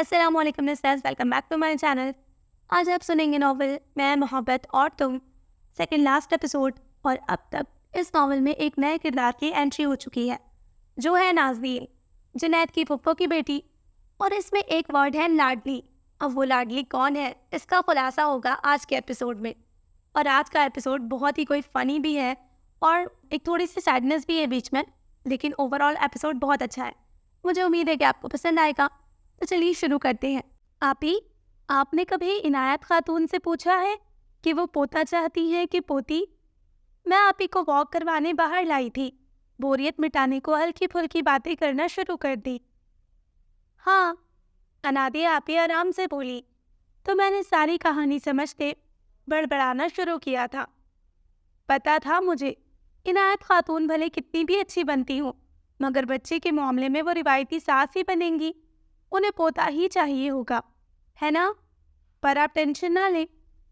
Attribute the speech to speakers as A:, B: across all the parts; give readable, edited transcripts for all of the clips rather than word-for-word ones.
A: السلام علیکم sisters, welcome back to my channel. آج آپ سنیں گے ناول میں محبت اور تم، سیکنڈ لاسٹ ایپیسوڈ۔ اور اب تک اس ناول میں ایک نئے کردار کی انٹری ہو چکی ہے، جو ہے نازنین، جنید کی پھپھو کی بیٹی۔ اور اس میں ایک ورڈ ہے لاڈلی۔ اب وہ لاڈلی کون ہے، اس کا خلاصہ ہوگا آج کے ایپیسوڈ میں۔ اور آج کا ایپیسوڈ بہت ہی کوئی فنی بھی ہے اور ایک تھوڑی سی سیڈنس بھی ہے بیچ میں، لیکن اوور آل ایپیسوڈ بہت اچھا ہے۔ مجھے امید ہے کہ آپ کو پسند آئے گا، تو چلیے شروع کرتے ہیں۔ آپی، آپ نے کبھی عنایت خاتون سے پوچھا ہے کہ وہ پوتا چاہتی ہے کہ پوتی؟ میں آپی کو واک کروانے باہر لائی تھی، بوریت مٹانے کو ہلکی پھلکی باتیں کرنا شروع کر دی۔ ہاں، انادیا آپی آرام سے بولی، تو میں نے ساری کہانی سمجھتے بڑبڑانا شروع کیا تھا۔ پتا تھا مجھے، عنایت خاتون بھلے کتنی بھی اچھی بنتی ہوں، مگر بچے کے معاملے میں وہ روایتی ساس ہی بنیں گی، انہیں پوتا ہی چاہیے ہوگا، ہے نا؟ پر آپ ٹینشن نہ لیں،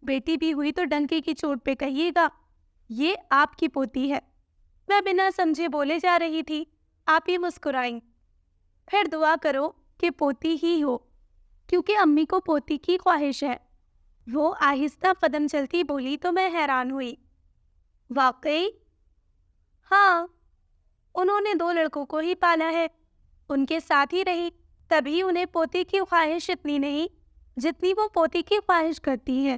A: بیٹی بھی ہوئی تو ڈنکی کی چوٹ پہ کہیے گا یہ آپ کی پوتی ہے۔ میں بنا سمجھے بولے جا رہی تھی، آپ ہی مسکرائیں۔ پھر دعا کرو کہ پوتی ہی ہو، کیونکہ امی کو پوتی کی خواہش ہے۔ وہ آہستہ قدم چلتی بولی تو میں حیران ہوئی۔ واقعی؟ ہاں، انہوں نے 2 لڑکوں کو ہی پالا ہے، ان کے ساتھ ہی رہی، تبھی انہیں پوتی کی خواہش اتنی نہیں جتنی وہ پوتی کی خواہش کرتی ہے۔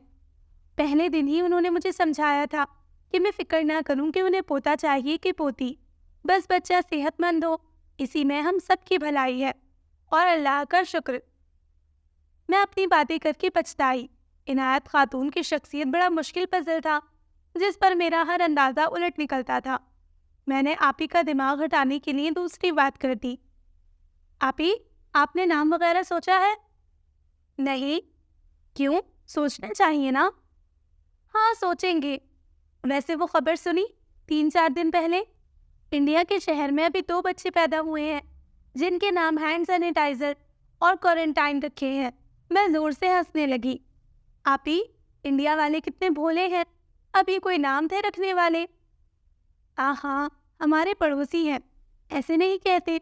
A: پہلے دن ہی انہوں نے مجھے سمجھایا تھا کہ میں فکر نہ کروں کہ انہیں پوتا چاہیے کہ پوتی، بس بچہ صحت مند ہو، اسی میں ہم سب کی بھلائی ہے، اور اللہ کا شکر۔ میں اپنی باتیں کر کے پچھتائی۔ عنایت خاتون کی شخصیت بڑا مشکل پزل تھا، جس پر میرا ہر اندازہ الٹ نکلتا تھا۔ میں نے آپی کا دماغ ہٹانے کے لیے دوسری بات کر دی۔ آپی، آپ نے نام وغیرہ سوچا ہے؟ نہیں۔ کیوں؟ سوچنا چاہیے نا۔ ہاں، سوچیں گے۔ ویسے وہ خبر سنی 3-4 دن پہلے؟ انڈیا کے شہر میں ابھی 2 بچے پیدا ہوئے ہیں، جن کے نام ہینڈ سینیٹائزر اور کوارنٹائن رکھے ہیں۔ میں زور سے ہنسنے لگی۔ آپی، انڈیا والے کتنے بھولے ہیں، ابھی کوئی نام تھے رکھنے والے۔ ہاں، ہمارے پڑوسی ہیں، ایسے نہیں کہتے۔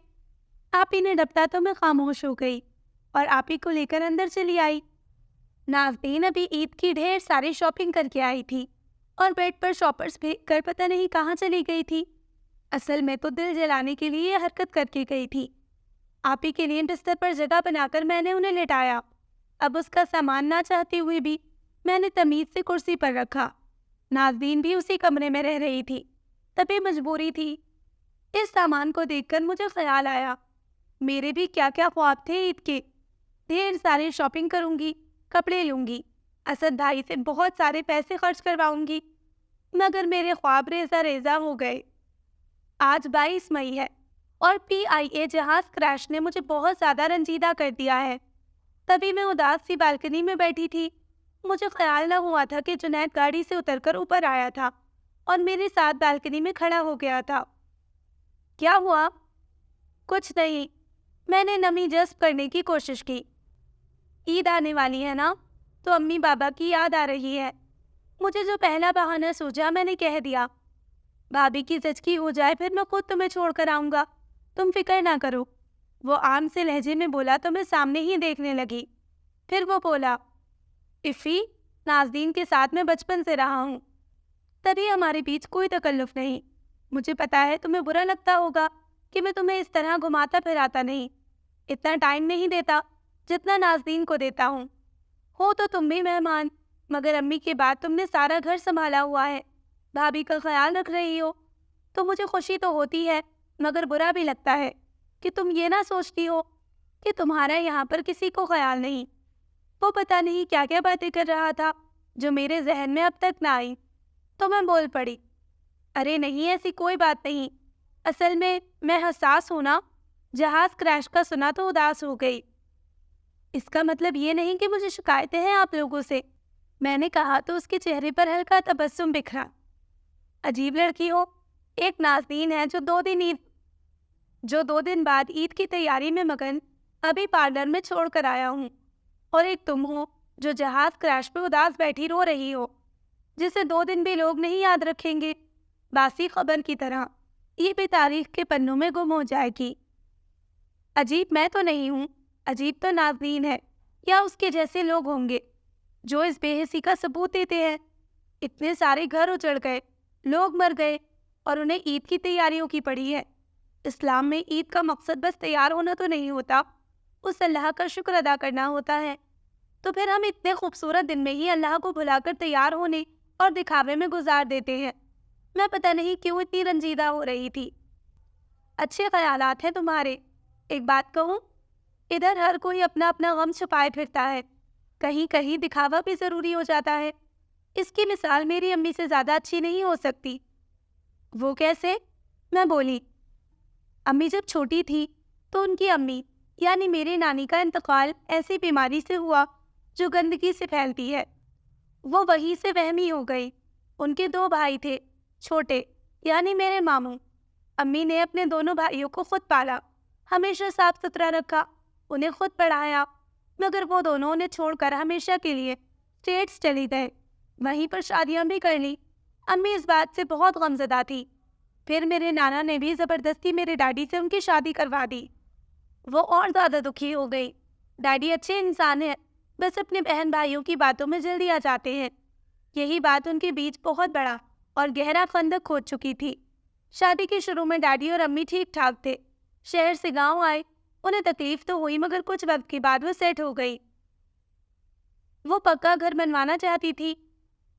A: آپی نے ڈپٹا تو میں خاموش ہو گئی اور آپی کو لے کر اندر چلی آئی۔ نازنین ابھی عید کی ڈھیر ساری شاپنگ کر کے آئی تھی اور بیڈ پر شاپرز پھینک کر پتہ نہیں کہاں چلی گئی تھی۔ اصل میں تو دل جلانے کے لیے یہ حرکت کر کے گئی تھی۔ آپی کے لیے بستر پر جگہ بنا کر میں نے انہیں لٹایا۔ اب اس کا سامان نہ چاہتی ہوئی بھی میں نے تمیز سے کرسی پر رکھا۔ نازنین بھی اسی کمرے میں رہ رہی تھی، تبھی مجبوری تھی۔ اس سامان کو دیکھ کر مجھے خیال آیا، میرے بھی کیا کیا خواب تھے عید کے۔ ڈھیر ساری شاپنگ کروں گی، کپڑے لوں گی، اسد بھائی سے بہت سارے پیسے خرچ کرواؤں گی، مگر میرے خواب ریزہ ریزہ ہو گئے۔ آج 22 مئی ہے اور PIA جہاز کریش نے مجھے بہت زیادہ رنجیدہ کر دیا ہے۔ تبھی میں اداس سی بالکنی میں بیٹھی تھی، مجھے خیال نہ ہوا تھا کہ جنید گاڑی سے اتر کر اوپر آیا تھا اور میرے ساتھ بالکنی میں کھڑا ہو گیا تھا۔ کیا ہوا؟ کچھ نہیں، میں نے نمی جذب کرنے کی کوشش کی۔ عید آنے والی ہے نا، تو امی بابا کی یاد آ رہی ہے۔ مجھے جو پہلا بہانہ سوچا میں نے کہہ دیا، بھابھی کی زچگی ہو جائے پھر میں خود تمہیں چھوڑ کر آؤں گا، تم فکر نہ کرو۔ وہ عام سے لہجے میں بولا تو میں سامنے ہی دیکھنے لگی۔ پھر وہ بولا، افی، نازنین کے ساتھ میں بچپن سے رہا ہوں، تبھی ہمارے بیچ کوئی تکلف نہیں۔ مجھے پتا ہے تمہیں برا لگتا ہوگا کہ میں تمہیں اس طرح گھماتا پھراتا نہیں، اتنا ٹائم نہیں دیتا جتنا نازنین کو دیتا ہوں۔ ہو تو تم بھی مہمان، مگر امی کے بعد تم نے سارا گھر سنبھالا ہوا ہے، بھابھی کا خیال رکھ رہی ہو، تو مجھے خوشی تو ہوتی ہے مگر برا بھی لگتا ہے کہ تم یہ نہ سوچتی ہو کہ تمہارا یہاں پر کسی کو خیال نہیں۔ وہ پتہ نہیں کیا کیا باتیں کر رہا تھا جو میرے ذہن میں اب تک نہ آئی، تو میں بول پڑی، ارے نہیں، ایسی کوئی بات نہیں، اصل میں حساس ہوں نا، جہاز کریش کا سنا تو اداس ہو گئی۔ اس کا مطلب یہ نہیں کہ مجھے شکایتیں ہیں آپ لوگوں سے، میں نے کہا تو اس کے چہرے پر ہلکا تبسم بکھرا۔ عجیب لڑکی ہو، ایک نازنین ہے جو 2 دن بعد عید کی تیاری میں مگن ابھی پارلر میں چھوڑ کر آیا ہوں، اور ایک تم ہو جو جہاز کریش پہ اداس بیٹھی رو رہی ہو، جسے 2 دن بھی لوگ نہیں یاد رکھیں گے، باسی خبر کی طرح یہ بھی تاریخ کے پنوں میں گم ہو جائے گی۔ عجیب میں تو نہیں ہوں، عجیب تو ناظرین ہے یا اس کے جیسے لوگ ہوں گے جو اس بے حسی کا ثبوت دیتے ہیں۔ اتنے سارے گھر اجڑ گئے، لوگ مر گئے اور انہیں عید کی تیاریوں کی پڑی ہے۔ اسلام میں عید کا مقصد بس تیار ہونا تو نہیں ہوتا، اس اللہ کا شکر ادا کرنا ہوتا ہے۔ تو پھر ہم اتنے خوبصورت دن میں ہی اللہ کو بھلا کر تیار ہونے اور دکھاوے میں گزار دیتے ہیں۔ میں پتہ نہیں کیوں اتنی رنجیدہ ہو رہی تھی۔ اچھے خیالات ہیں تمہارے، ایک بات کہوں، ادھر ہر کوئی اپنا اپنا غم چھپائے پھرتا ہے، کہیں کہیں دکھاوا بھی ضروری ہو جاتا ہے۔ اس کی مثال میری امی سے زیادہ اچھی نہیں ہو سکتی۔ وہ کیسے؟ میں بولی، امی جب چھوٹی تھی تو ان کی امی یعنی میری نانی کا انتقال ایسی بیماری سے ہوا جو گندگی سے پھیلتی ہے۔ وہ وہیں سے وہمی ہو گئی۔ ان کے 2 بھائی تھے، چھوٹے یعنی میرے ماموں۔ امی نے اپنے دونوں بھائیوں کو خود پالا، ہمیشہ صاف ستھرا رکھا، انہیں خود پڑھایا، مگر وہ دونوں انہیں چھوڑ کر ہمیشہ کے لیے اسٹیٹس چلی گئے، وہیں پر شادیاں بھی کر لی۔ امی اس بات سے بہت غمزدہ تھی۔ پھر میرے نانا نے بھی زبردستی میرے ڈیڈی سے ان کی شادی کروا دی۔ وہ اور زیادہ دکھی ہو گئی۔ ڈیڈی اچھے انسان ہیں، بس اپنے بہن بھائیوں کی باتوں میں جلدی آ جاتے ہیں۔ یہی بات ان کے بیچ بہت بڑا اور گہرا خندق کھود چکی تھی۔ شادی کے شروع میں ڈیڈی اور امی ٹھیک ٹھاک تھے، شہر سے گاؤں آئے، انہیں تکلیف تو ہوئی مگر کچھ وقت کے بعد وہ سیٹ ہو گئی۔ وہ پکا گھر بنوانا چاہتی تھی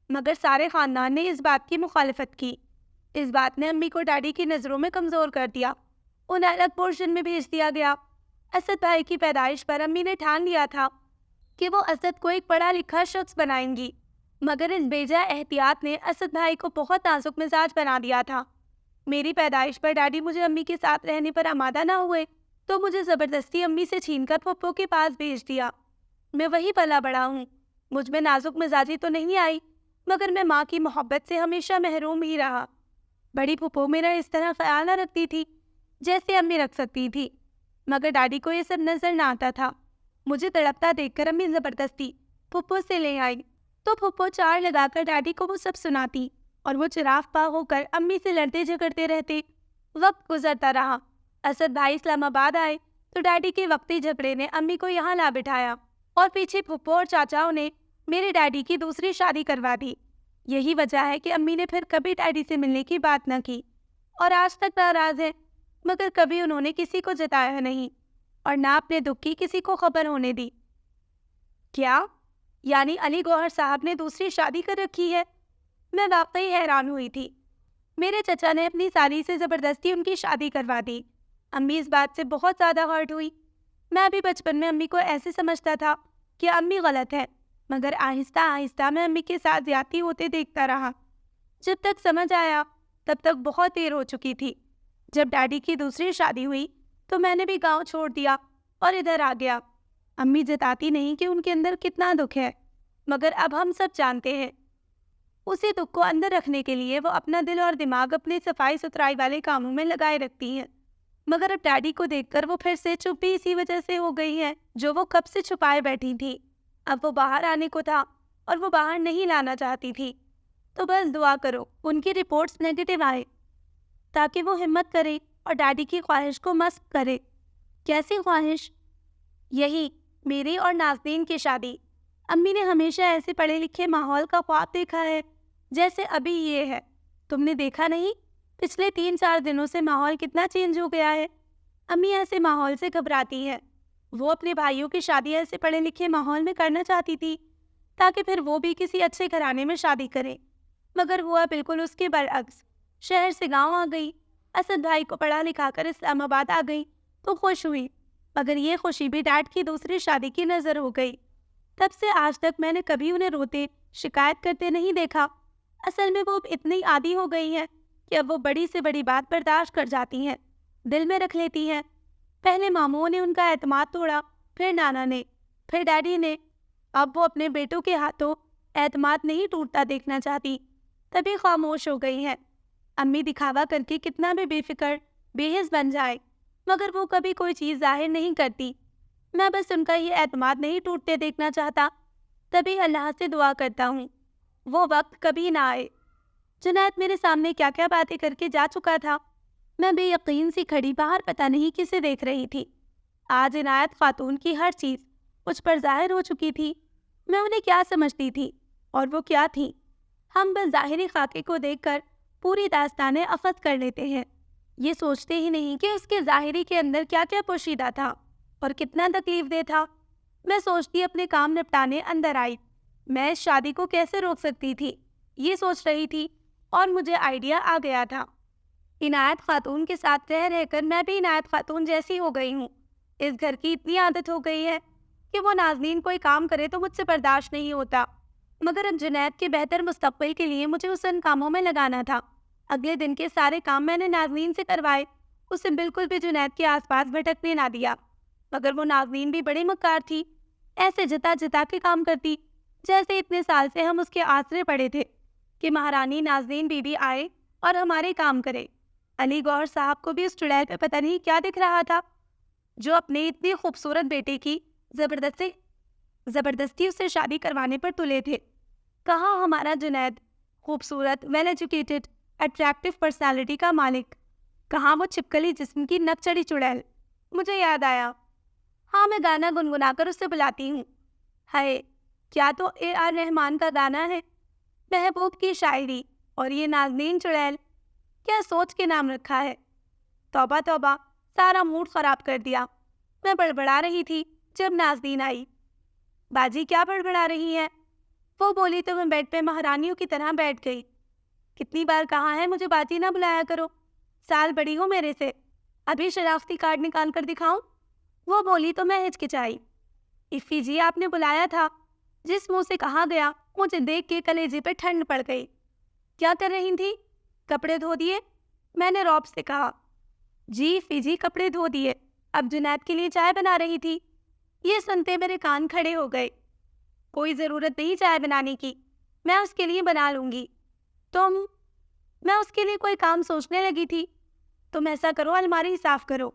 A: مگر سارے خاندان نے اس بات کی مخالفت کی۔ اس بات نے امی کو ڈیڈی کی نظروں میں کمزور کر دیا، انہیں الگ پورشن میں بھیج دیا گیا۔ اسد بھائی کی پیدائش پر امی نے ٹھان لیا تھا کہ وہ اسد کو ایک پڑھا لکھا شخص بنائیں گی، مگر اس بیجا احتیاط نے اسد بھائی کو بہت نازک مزاج بنا دیا تھا۔ میری پیدائش پر ڈیڈی مجھے امی کے ساتھ رہنے پر آمادہ نہ ہوئے تو مجھے زبردستی امی سے چھین کر پھپھو کے پاس بھیج دیا۔ میں وہی پلا بڑا ہوں، مجھ میں نازک مزاجی تو نہیں آئی مگر میں ماں کی محبت سے ہمیشہ محروم ہی رہا۔ بڑی پھپھو میرا اس طرح خیال نہ رکھتی تھی جیسے امی رکھ سکتی تھی، مگر ڈیڈی کو یہ سب نظر نہ آتا تھا۔ مجھے تڑپتا دیکھ کر امی زبردستی پھپھو سے لے آئی تو پھپھو چار لگا کر ڈیڈی کو وہ سب سناتی اور وہ چراغ پا ہو کر امی سے لڑتے جھگڑتے رہتے۔ وقت گزرتا رہا، اسد بھائی اسلام آباد آئے تو ڈیڈی کے وقتی جھگڑے نے امی کو یہاں لا بٹھایا اور پیچھے پھپھو اور چاچاؤں نے میرے ڈیڈی کی دوسری شادی کروا دی۔ یہی وجہ ہے کہ امی نے پھر کبھی ڈیڈی سے ملنے کی بات نہ کی اور آج تک ناراض ہے، مگر کبھی انہوں نے کسی کو جتایا نہیں اور نہ اپنے دکھ کی کسی کو خبر ہونے دی۔ کیا؟ یعنی علی گوہر صاحب نے دوسری شادی کر رکھی ہے؟ میں واقعی حیران ہوئی تھی۔ میرے چچا نے اپنی سالی سے زبردستی ان کی شادی کروا دی۔ امی اس بات سے بہت زیادہ ہرٹ ہوئی۔ میں بھی بچپن میں امی کو ایسے سمجھتا تھا کہ امی غلط ہے، مگر آہستہ آہستہ میں امی کے ساتھ زیادتی ہوتے دیکھتا رہا۔ جب تک سمجھ آیا تب تک بہت دیر ہو چکی تھی۔ جب ڈیڈی کی دوسری شادی ہوئی تو میں نے بھی گاؤں چھوڑ دیا اور ادھر آ گیا۔ امی جتاتی نہیں کہ ان کے اندر کتنا دکھ ہے، مگر اب ہم سب جانتے ہیں۔ اسی دکھ کو اندر رکھنے کے لیے وہ اپنا دل اور دماغ اپنے صفائی ستھرائی والے کاموں میں لگائے رکھتی ہیں، مگر اب ڈیڈی کو دیکھ کر وہ پھر سے چپ بھی اسی وجہ سے ہو گئی ہے جو وہ کب سے چھپائے بیٹھی تھی۔ اب وہ باہر آنے کو تھا اور وہ باہر نہیں لانا چاہتی تھی۔ تو بس دعا کرو ان کی رپورٹس نیگیٹو آئے تاکہ وہ ہمت کرے اور ڈیڈی کی خواہش کو مسخ کرے۔ کیسی خواہش؟ یہی میری اور نازنین کی شادی۔ امی نے ہمیشہ ایسے پڑھے لکھے ماحول کا خواب دیکھا ہے جیسے ابھی یہ ہے۔ تم نے دیکھا نہیں پچھلے 3-4 دنوں سے ماحول کتنا چینج ہو گیا ہے؟ امی ایسے ماحول سے گھبراتی ہے۔ وہ اپنے بھائیوں کی شادی ایسے پڑھے لکھے ماحول میں کرنا چاہتی تھی تاکہ پھر وہ بھی کسی اچھے گھرانے میں شادی کرے، مگر ہوا بالکل اس کے برعکس۔ شہر سے گاؤں آ گئی، اسد بھائی کو پڑھا لکھا کر اسلام آباد آ گئی تو خوش ہوئی، مگر یہ خوشی بھی ڈیڈ کی دوسری شادی کی نظر ہو گئی۔ تب سے آج تک میں نے کبھی انہیں روتے شکایت کرتے نہیں دیکھا۔ اصل میں وہ اب اتنی عادی ہو گئی ہیں کہ اب وہ بڑی سے بڑی بات برداشت کر جاتی ہیں، دل میں رکھ لیتی ہیں۔ پہلے ماموں نے ان کا اعتماد توڑا، پھر نانا نے، پھر ڈیڈی نے۔ اب وہ اپنے بیٹوں کے ہاتھوں اعتماد نہیں ٹوٹتا دیکھنا چاہتی، تبھی خاموش ہو گئی ہیں۔ امی دکھاوا کر کے کتنا بھی بے فکر بے حس بن جائے مگر وہ کبھی کوئی چیز ظاہر نہیں کرتی۔ میں بس ان کا یہ اعتماد نہیں ٹوٹتے دیکھنا چاہتا، تبھی اللہ سے دعا کرتا ہوں وہ وقت کبھی نہ آئے۔ جنید میرے سامنے کیا کیا باتیں کر کے جا چکا تھا۔ میں بے یقین سی کھڑی باہر پتہ نہیں کسے دیکھ رہی تھی۔ آج عنایت خاتون کی ہر چیز مجھ پر ظاہر ہو چکی تھی۔ میں انہیں کیا سمجھتی تھی اور وہ کیا تھی؟ ہم بس ظاہری خاکے کو دیکھ کر پوری داستانیں اخذ کر لیتے ہیں، یہ سوچتے ہی نہیں کہ اس کے ظاہری کے اندر کیا کیا پوشیدہ تھا اور کتنا تکلیف دہ تھا۔ میں سوچتی اپنے کام نپٹانے اندر آئی، میں اس شادی کو کیسے روک سکتی تھی، یہ سوچ رہی تھی اور مجھے آئیڈیا آ گیا تھا۔ عنایت خاتون کے ساتھ رہ رہ کر میں بھی عنایت خاتون جیسی ہو گئی ہوں۔ اس گھر کی اتنی عادت ہو گئی ہے کہ وہ نازنین کوئی کام کرے تو مجھ سے برداشت نہیں ہوتا، مگر اب جنید کے بہتر مستقبل کے لیے مجھے اسے ان کاموں میں لگانا تھا۔ اگلے دن کے سارے کام میں نے نازنین سے کروائے، اسے بالکل بھی جنید کے آس پاس بھٹکنے نہ دیا، مگر وہ نازنین بھی بڑی مکار تھی، ایسے جتا جتا کے کام کرتی جیسے اتنے سال سے ہم اس کے آسرے پڑے تھے کہ مہارانی نازنین بی بی آئے اور ہمارے کام کرے۔ علی گوہر صاحب کو بھی اس چڑیل پہ پتہ نہیں کیا دکھ رہا تھا جو اپنے اتنی خوبصورت بیٹے کی زبردستی اسے شادی کروانے پر تلے تھے۔ کہاں ہمارا جنید، خوبصورت، ویل ایجوکیٹڈ، اٹریکٹیو پرسنالٹی کا مالک، کہاں وہ چھپکلی جسم کی نک چڑی چڑیل؟ مجھے یاد آیا، ہاں میں گانا گنگنا کر اسے بلاتی ہوں۔ ہائے، کیا تو AR رحمان کا گانا ہے، محبوب کی شاعری، اور یہ نازنین چڑیل، کیا سوچ کے نام رکھا ہے۔ توبہ توبہ، سارا موڈ خراب کر دیا۔ میں بڑبڑا رہی تھی جب نازنین آئی۔ باجی کیا بڑبڑا رہی ہے؟ وہ بولی تو میں بیڈ پہ مہارانیوں کی طرح بیٹھ گئی۔ کتنی بار کہا ہے مجھے باجی نہ بلایا کرو، سال بڑی ہو میرے سے، ابھی شناختی کارڈ نکال کر دکھاؤں؟ وہ بولی تو میں ہچکچائی۔ افی جی آپ نے بلایا تھا، جس منہ سے کہا گیا مجھے دیکھ کے کلیجے پہ ٹھنڈ پڑ گئی۔ کیا کر رہی تھی؟ کپڑے دھو دیے، میں نے رعب سے کہا۔ جی افی جی کپڑے دھو دیے، اب جنید کے لیے چائے بنا رہی تھی۔ یہ سنتے میرے کان کھڑے ہو گئے۔ کوئی ضرورت نہیں چائے بنانے کی، میں اس کے لیے بنا لوں گی۔ میں اس کے لیے کوئی کام سوچنے لگی تھی۔ تم ایسا کرو، الماری صاف کرو۔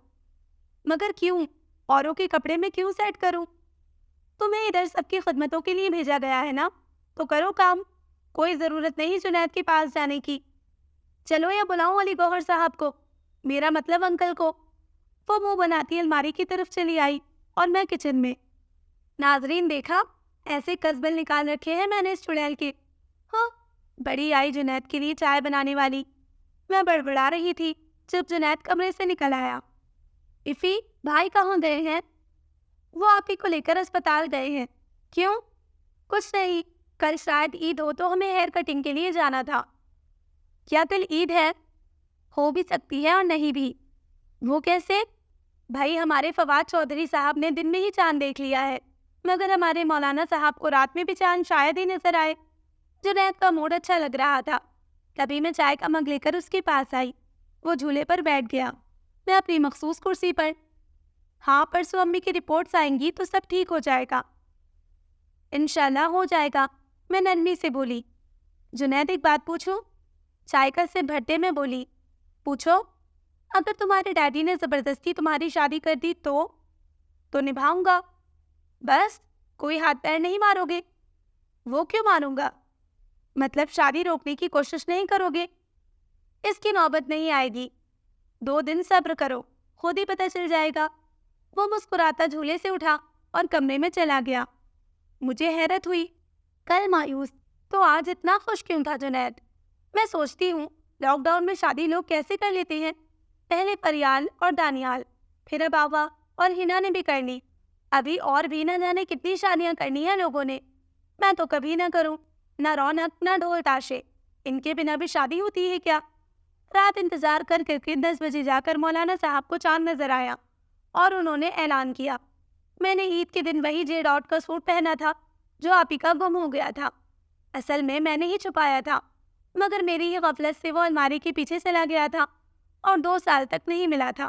A: مگر کیوں؟ اوروں کے کپڑے میں کیوں سیٹ کروں؟ تمہیں ادھر سب کی خدمتوں کے لیے بھیجا گیا ہے نا، تو کرو کام، کوئی ضرورت نہیں جنید کے پاس جانے کی۔ چلو یا بلاؤں علی گوہر صاحب کو، میرا مطلب انکل کو۔ وہ منہ بناتی الماری کی طرف چلی آئی اور میں کچن میں۔ ناظرین دیکھا، ایسے قصبل نکال رکھے ہیں میں نے اس چڑیل کے۔ ہاں، بڑی آئی جنید کے لیے چائے بنانے والی۔ میں بڑبڑا رہی تھی جب جنید کمرے سے نکل آیا۔ افی، بھائی کہاں گئے ہیں؟ وہ آپ ہی کو لے کر اسپتال گئے ہیں۔ کیوں؟ کچھ نہیں، کل شاید عید ہو تو ہمیں ہیئر کٹنگ کے لیے جانا تھا۔ کیا کل عید ہے؟ ہو بھی سکتی ہے اور نہیں بھی۔ وہ کیسے؟ بھائی ہمارے فواد چودھری صاحب نے دن میں ہی چاند دیکھ لیا ہے، مگر ہمارے مولانا صاحب کو رات میں بھی چاند شاید ہی نظر آئے۔ جنید کا موڈ اچھا لگ رہا تھا، تبھی میں چائے کا مگ لے کر اس کے پاس آئی۔ وہ جھولے پر بیٹھ گیا، میں اپنی مخصوص کرسی پر۔ ہاں، پرسوں امی کی رپورٹس آئیں گی تو سب ٹھیک ہو جائے گا۔ انشاءاللہ ہو جائے گا، میں نرمی سے بولی۔ جنید ایک بات پوچھوں؟ چائے کا سپ بھرتے میں بولی۔ پوچھو۔ اگر تمہارے ڈیڈی نے زبردستی تمہاری شادی کر دی تو نبھاؤں گا۔ بس، کوئی ہاتھ پیر نہیں مارو گے؟ وہ کیوں ماروں گا؟ مطلب شادی روکنے کی کوشش نہیں کرو گے؟ اس کی نوبت نہیں آئے گی، 2 دن صبر کرو، خود ہی پتہ چل جائے گا۔ وہ مسکراتا جھولے سے اٹھا اور کمرے میں چلا گیا۔ مجھے حیرت ہوئی، کل مایوس تو آج اتنا خوش کیوں تھا جنید؟ میں سوچتی ہوں لاک ڈاؤن میں شادی لوگ کیسے کر لیتے ہیں؟ پہلے پریال اور دانیال، پھر اب آوا اور ہنا نے بھی کر لی، ابھی اور بھی نہ جانے کتنی شادیاں کرنی ہیں لوگوں نے۔ میں تو کبھی نہ کروں، نہ رونق نہ ڈھول تاشے، ان کے بنا بھی شادی ہوتی ہے کیا؟ رات انتظار کر کر کے 10 بجے جا کر مولانا صاحب کو چاند نظر آیا اور انہوں نے اعلان کیا۔ میں نے عید کے دن وہی جے ڈاٹ کا سوٹ پہنا تھا جو آپ ہی کا گم ہو گیا تھا۔ اصل میں نے ہی چھپایا تھا، مگر میری ہی غفلت سے وہ الماری کے پیچھے چلا گیا تھا اور 2 سال تک نہیں ملا تھا۔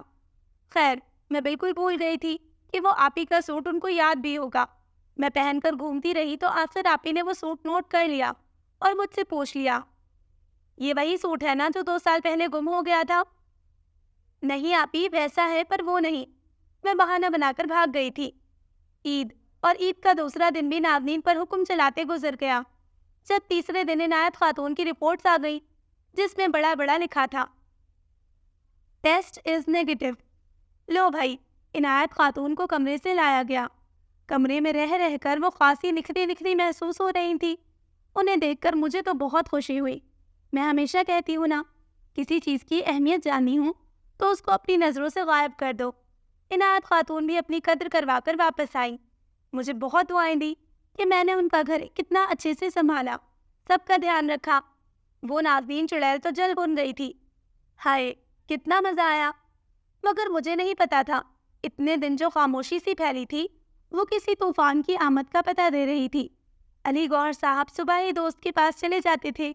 A: خیر، میں بالکل بھول گئی تھی کہ وہ آپ ہی کا سوٹ ان کو یاد بھی ہوگا۔ میں پہن کر گھومتی رہی تو آخر آپ ہی نے وہ سوٹ نوٹ کر لیا اور مجھ سے پوچھ لیا، یہ وہی سوٹ ہے نا جو 2 سال پہلے گم ہو گیا تھا؟ نہیں آپ ہی، ویسا ہے پر وہ نہیں۔ میں بہانہ بنا کر بھاگ گئی تھی۔ عید اور عید کا دوسرا دن بھی نازنین پر حکم چلاتے گزر گیا، جب تیسرے دن عنایت خاتون کی رپورٹس آ گئی جس میں بڑا بڑا لکھا تھا، ٹیسٹ از نیگیٹو۔ لو بھائی، عنایت خاتون کو کمرے سے لایا گیا۔ کمرے میں رہ رہ کر وہ خاصی نکھری نکھری محسوس ہو رہی تھی۔ انہیں دیکھ کر مجھے تو بہت خوشی ہوئی۔ میں ہمیشہ کہتی ہوں نا، کسی چیز کی اہمیت جاننی ہوں تو اس کو اپنی نظروں سے غائب کر دو۔ عنایت خاتون بھی اپنی قدر کروا کر واپس آئی۔ مجھے بہت دعائیں دی کہ میں نے ان کا گھر کتنا اچھے سے سنبھالا، سب کا دھیان رکھا۔ وہ نازنین چڑیل تو جل بن رہی تھی۔ ہائے کتنا مزہ آیا! مگر مجھے نہیں پتا تھا اتنے دن جو خاموشی سی پھیلی تھی وہ کسی طوفان کی آمد کا پتہ دے رہی تھی۔ علی گوہر صاحب صبح ہی دوست کے پاس چلے جاتے تھے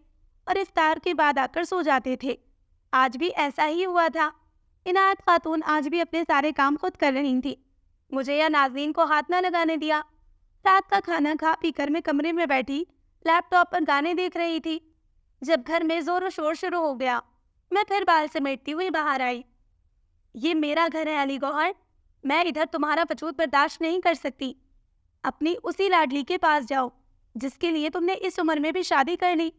A: اور افطار کے بعد آ کر سو جاتے تھے۔ آج بھی ایسا ہی ہوا تھا۔ عنایت خاتون آج بھی اپنے سارے کام خود کر رہی تھی، مجھے یا نازنین کو ہاتھ نہ لگانے دیا۔ رات کا کھانا کھا پی کر میں کمرے میں بیٹھی لیپ ٹاپ پر گانے دیکھ رہی تھی۔ جب گھر میں زور و شور شروع ہو گیا، میں پھر بال سمیٹتی ہوئی باہر آئی۔ یہ میرا گھر ہے علی گوہر، میں ادھر تمہارا وجود برداشت نہیں کر سکتی۔ اپنی اسی لاڈلی کے پاس جاؤ جس کے لیے تم نے اس عمر میں بھی شادی کر لی۔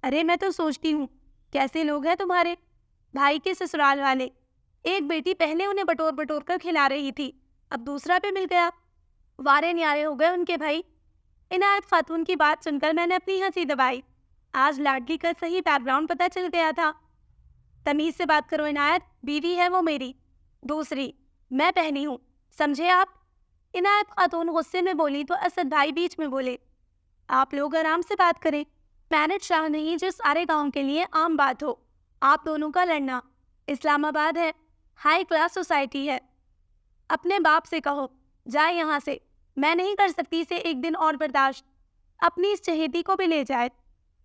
A: ارے میں تو سوچتی ہوں کیسے لوگ ہیں تمہارے بھائی کے سسرال والے۔ ایک بیٹی پہلے انہیں بٹور بٹور کر کھلا رہی تھی، اب دوسرا پہ مل گیا۔ وارے نیارے ہو گئے ان کے بھائی۔ عنایت خاتون کی بات سن کر میں نے اپنی ہنسی دبائی۔ آج لاڈلی کا صحیح بیک گراؤنڈ پتہ چل گیا تھا۔ تمیز سے بات کرو عنایت، بیوی ہے وہ میری، دوسری میں پہنی ہوں، سمجھے آپ؟ عنایت خاتون غصے میں بولی تو اسد بھائی بیچ میں بولے، آپ لوگ آرام سے بات کریں، مینج شاہ نہیں جو سارے گاؤں کے لیے عام بات ہو۔ آپ دونوں کا لڑنا اسلام آباد ہے، ہائی کلاس سوسائٹی ہے۔ اپنے باپ سے کہو جائے یہاں سے، میں نہیں کر سکتی اسے ایک دن اور برداشت۔ اپنی اس چہیتی کو بھی لے جائے۔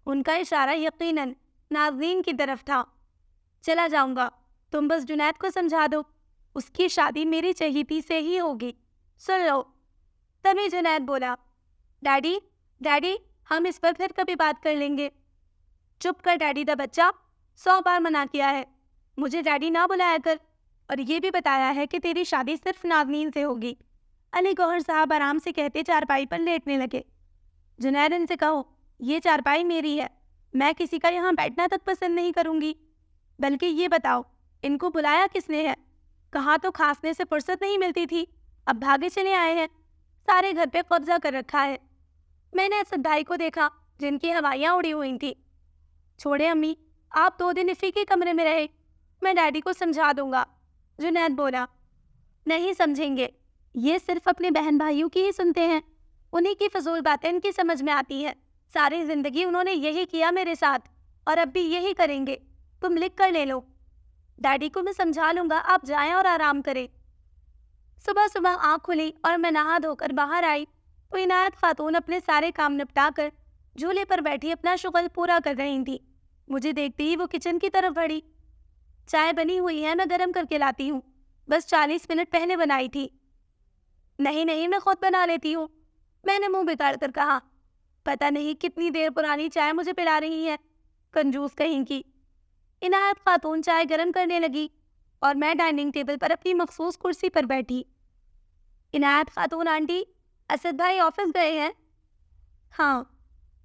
A: ان کا اشارہ یقیناً نازنین کی طرف تھا۔ چلا جاؤں گا، تم بس جنید کو سمجھا دو، اس کی شادی میری چہیتی سے ہی ہوگی، سن لو۔ تبھی جنید بولا، ڈیڈی ڈیڈی ہم اس پر پھر کبھی بات کر لیں گے۔ چپ کر ڈیڈی دا بچہ، 100 بار منع کیا ہے مجھے ڈیڈی نہ بلایا کر، اور یہ بھی بتایا ہے کہ تیری شادی صرف نازنین سے ہوگی۔ علی گوہر صاحب آرام سے کہتے چارپائی پر لیٹنے لگے۔ جنید ان سے کہو یہ چارپائی میری ہے، میں کسی کا یہاں بیٹھنا تک پسند نہیں کروں گی۔ بلکہ یہ بتاؤ ان کو بلایا کس نے ہے؟ کہاں تو کھانسنے سے فرصت نہیں ملتی تھی، اب بھاگے چلے آئے ہیں، سارے گھر پہ قبضہ کر رکھا ہے۔ میں نے اسد بھائی کو دیکھا جن کی ہوائیاں اڑی ہوئی تھیں۔ چھوڑے امی، آپ 2 دن افی کے کمرے میں رہے، میں ڈیڈی کو سمجھا دوں گا۔ جنید بولا، نہیں سمجھیں گے، یہ صرف اپنے بہن بھائیوں کی ہی سنتے ہیں، انہی کی فضول باتیں ان کی سمجھ میں آتی ہیں۔ ساری زندگی انہوں نے یہی کیا میرے ساتھ، اور اب بھی یہی کریں گے، تم لکھ کر لے لو۔ ڈیڈی کو میں سمجھا لوں گا، آپ جائیں اور آرام کریں۔ صبح صبح آنکھ کھلی اور میں نہا دھو کر باہر آئی تو عنایت خاتون اپنے سارے کام نپٹا کر جھولے پر بیٹھی اپنا شغل پورا کر رہی تھی۔ مجھے دیکھتے ہی وہ کچن کی طرف بڑھی۔ چائے بنی ہوئی ہے، میں گرم کر کے لاتی ہوں، بس 40 منٹ پہلے بنائی تھی۔ نہیں نہیں میں خود بنا لیتی ہوں، میں نے منہ بگاڑ کر کہا۔ پتہ نہیں کتنی دیر پرانی چائے مجھے پلا رہی ہے، کنجوس کہیں کی۔ عنایت خاتون چائے گرم کرنے لگی اور میں ڈائننگ ٹیبل پر اپنی مخصوص کرسی پر بیٹھی۔ عنایت خاتون آنٹی، اسد بھائی آفس گئے ہیں؟ ہاں،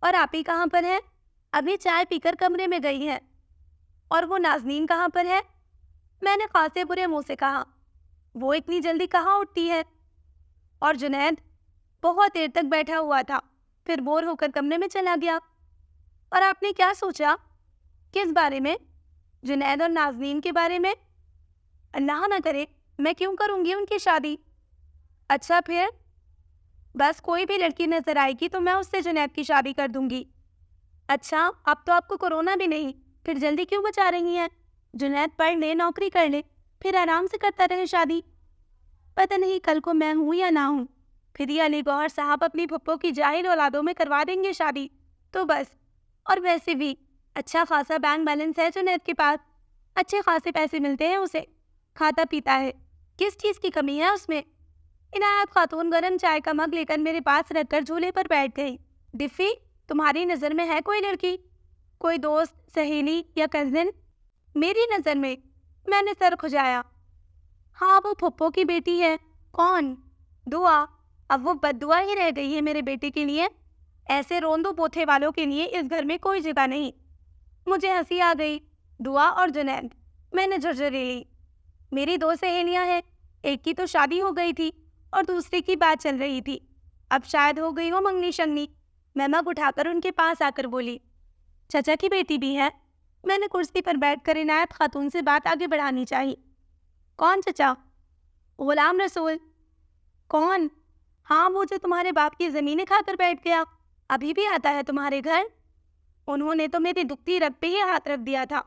A: اور آپ ہی کہاں پر ہیں؟ ابھی چائے پی کر کمرے میں گئی ہے۔ اور وہ نازنین کہاں پر ہے؟ میں نے خاصے برے منہ سے کہا، وہ اتنی جلدی کہاں اٹھتی ہے؟ اور جنید بہت دیر تک بیٹھا ہوا تھا، پھر بور ہو کر کمرے میں چلا گیا۔ اور آپ نے کیا سوچا؟ کس بارے میں؟ جنید اور نازنین کے بارے میں؟ اللہ نہ کرے، میں کیوں کروں گی ان کی شادی؟ اچھا پھر؟ بس کوئی بھی لڑکی نظر آئے گی تو میں اس سے جنید کی شادی کر دوں گی۔ اچھا اب تو آپ کو کورونا بھی نہیں، پھر جلدی کیوں بچا رہی ہیں؟ جنید پڑھ لے، نوکری کر لے، پھر آرام سے کرتا رہے شادی۔ پتہ نہیں کل کو میں ہوں یا نہ ہوں، پھر یہ علی گوہر صاحب اپنی پھپھو کی جاہل اولادوں میں کروا دیں گے شادی تو بس۔ اور ویسے بھی اچھا خاصا بینک بیلنس ہے جنید کے پاس، اچھے خاصے پیسے ملتے ہیں اسے، کھاتا پیتا ہے، کس چیز کی کمی ہے اس میں؟ عنایت خاتون گرم چائے کا مگ لے کر میرے پاس رکھ کر جھولے پر بیٹھ گئی۔ ڈفی، تمہاری نظر میں ہے کوئی لڑکی، کوئی دوست، سہیلی یا کزن؟ میری نظر میں نے سر کھجایا۔ ہاں وہ پھپھو کی بیٹی ہے۔ کون؟ دعا۔ اب وہ بد دعا ہی رہ گئی ہے میرے بیٹے کے لیے، ایسے روندو پوتھے والوں کے لیے اس گھر میں کوئی جگہ نہیں۔ مجھے ہنسی آ گئی۔ دعا اور جنید، میں نے جھرجھری لی۔ میری 2 سہیلیاں ہیں، ایک کی تو شادی ہو گئی تھی اور دوسری کی بات چل رہی تھی، اب شاید ہو گئی ہو منگنی شنگنی۔ میں مگ اٹھا کر ان کے پاس آ کر بولی، چچا کی بیٹی بھی ہے؟ میں نے کرسی پر بیٹھ کر عنایت خاتون سے بات آگے بڑھانی چاہی۔ کون چچا؟ غلام رسول۔ کون؟ ہاں، وہ جو تمہارے باپ کی زمینیں کھا کر بیٹھ گیا، ابھی بھی آتا ہے تمہارے گھر؟ انہوں نے تو میری دکھتی رگ پہ ہی ہاتھ رکھ دیا تھا۔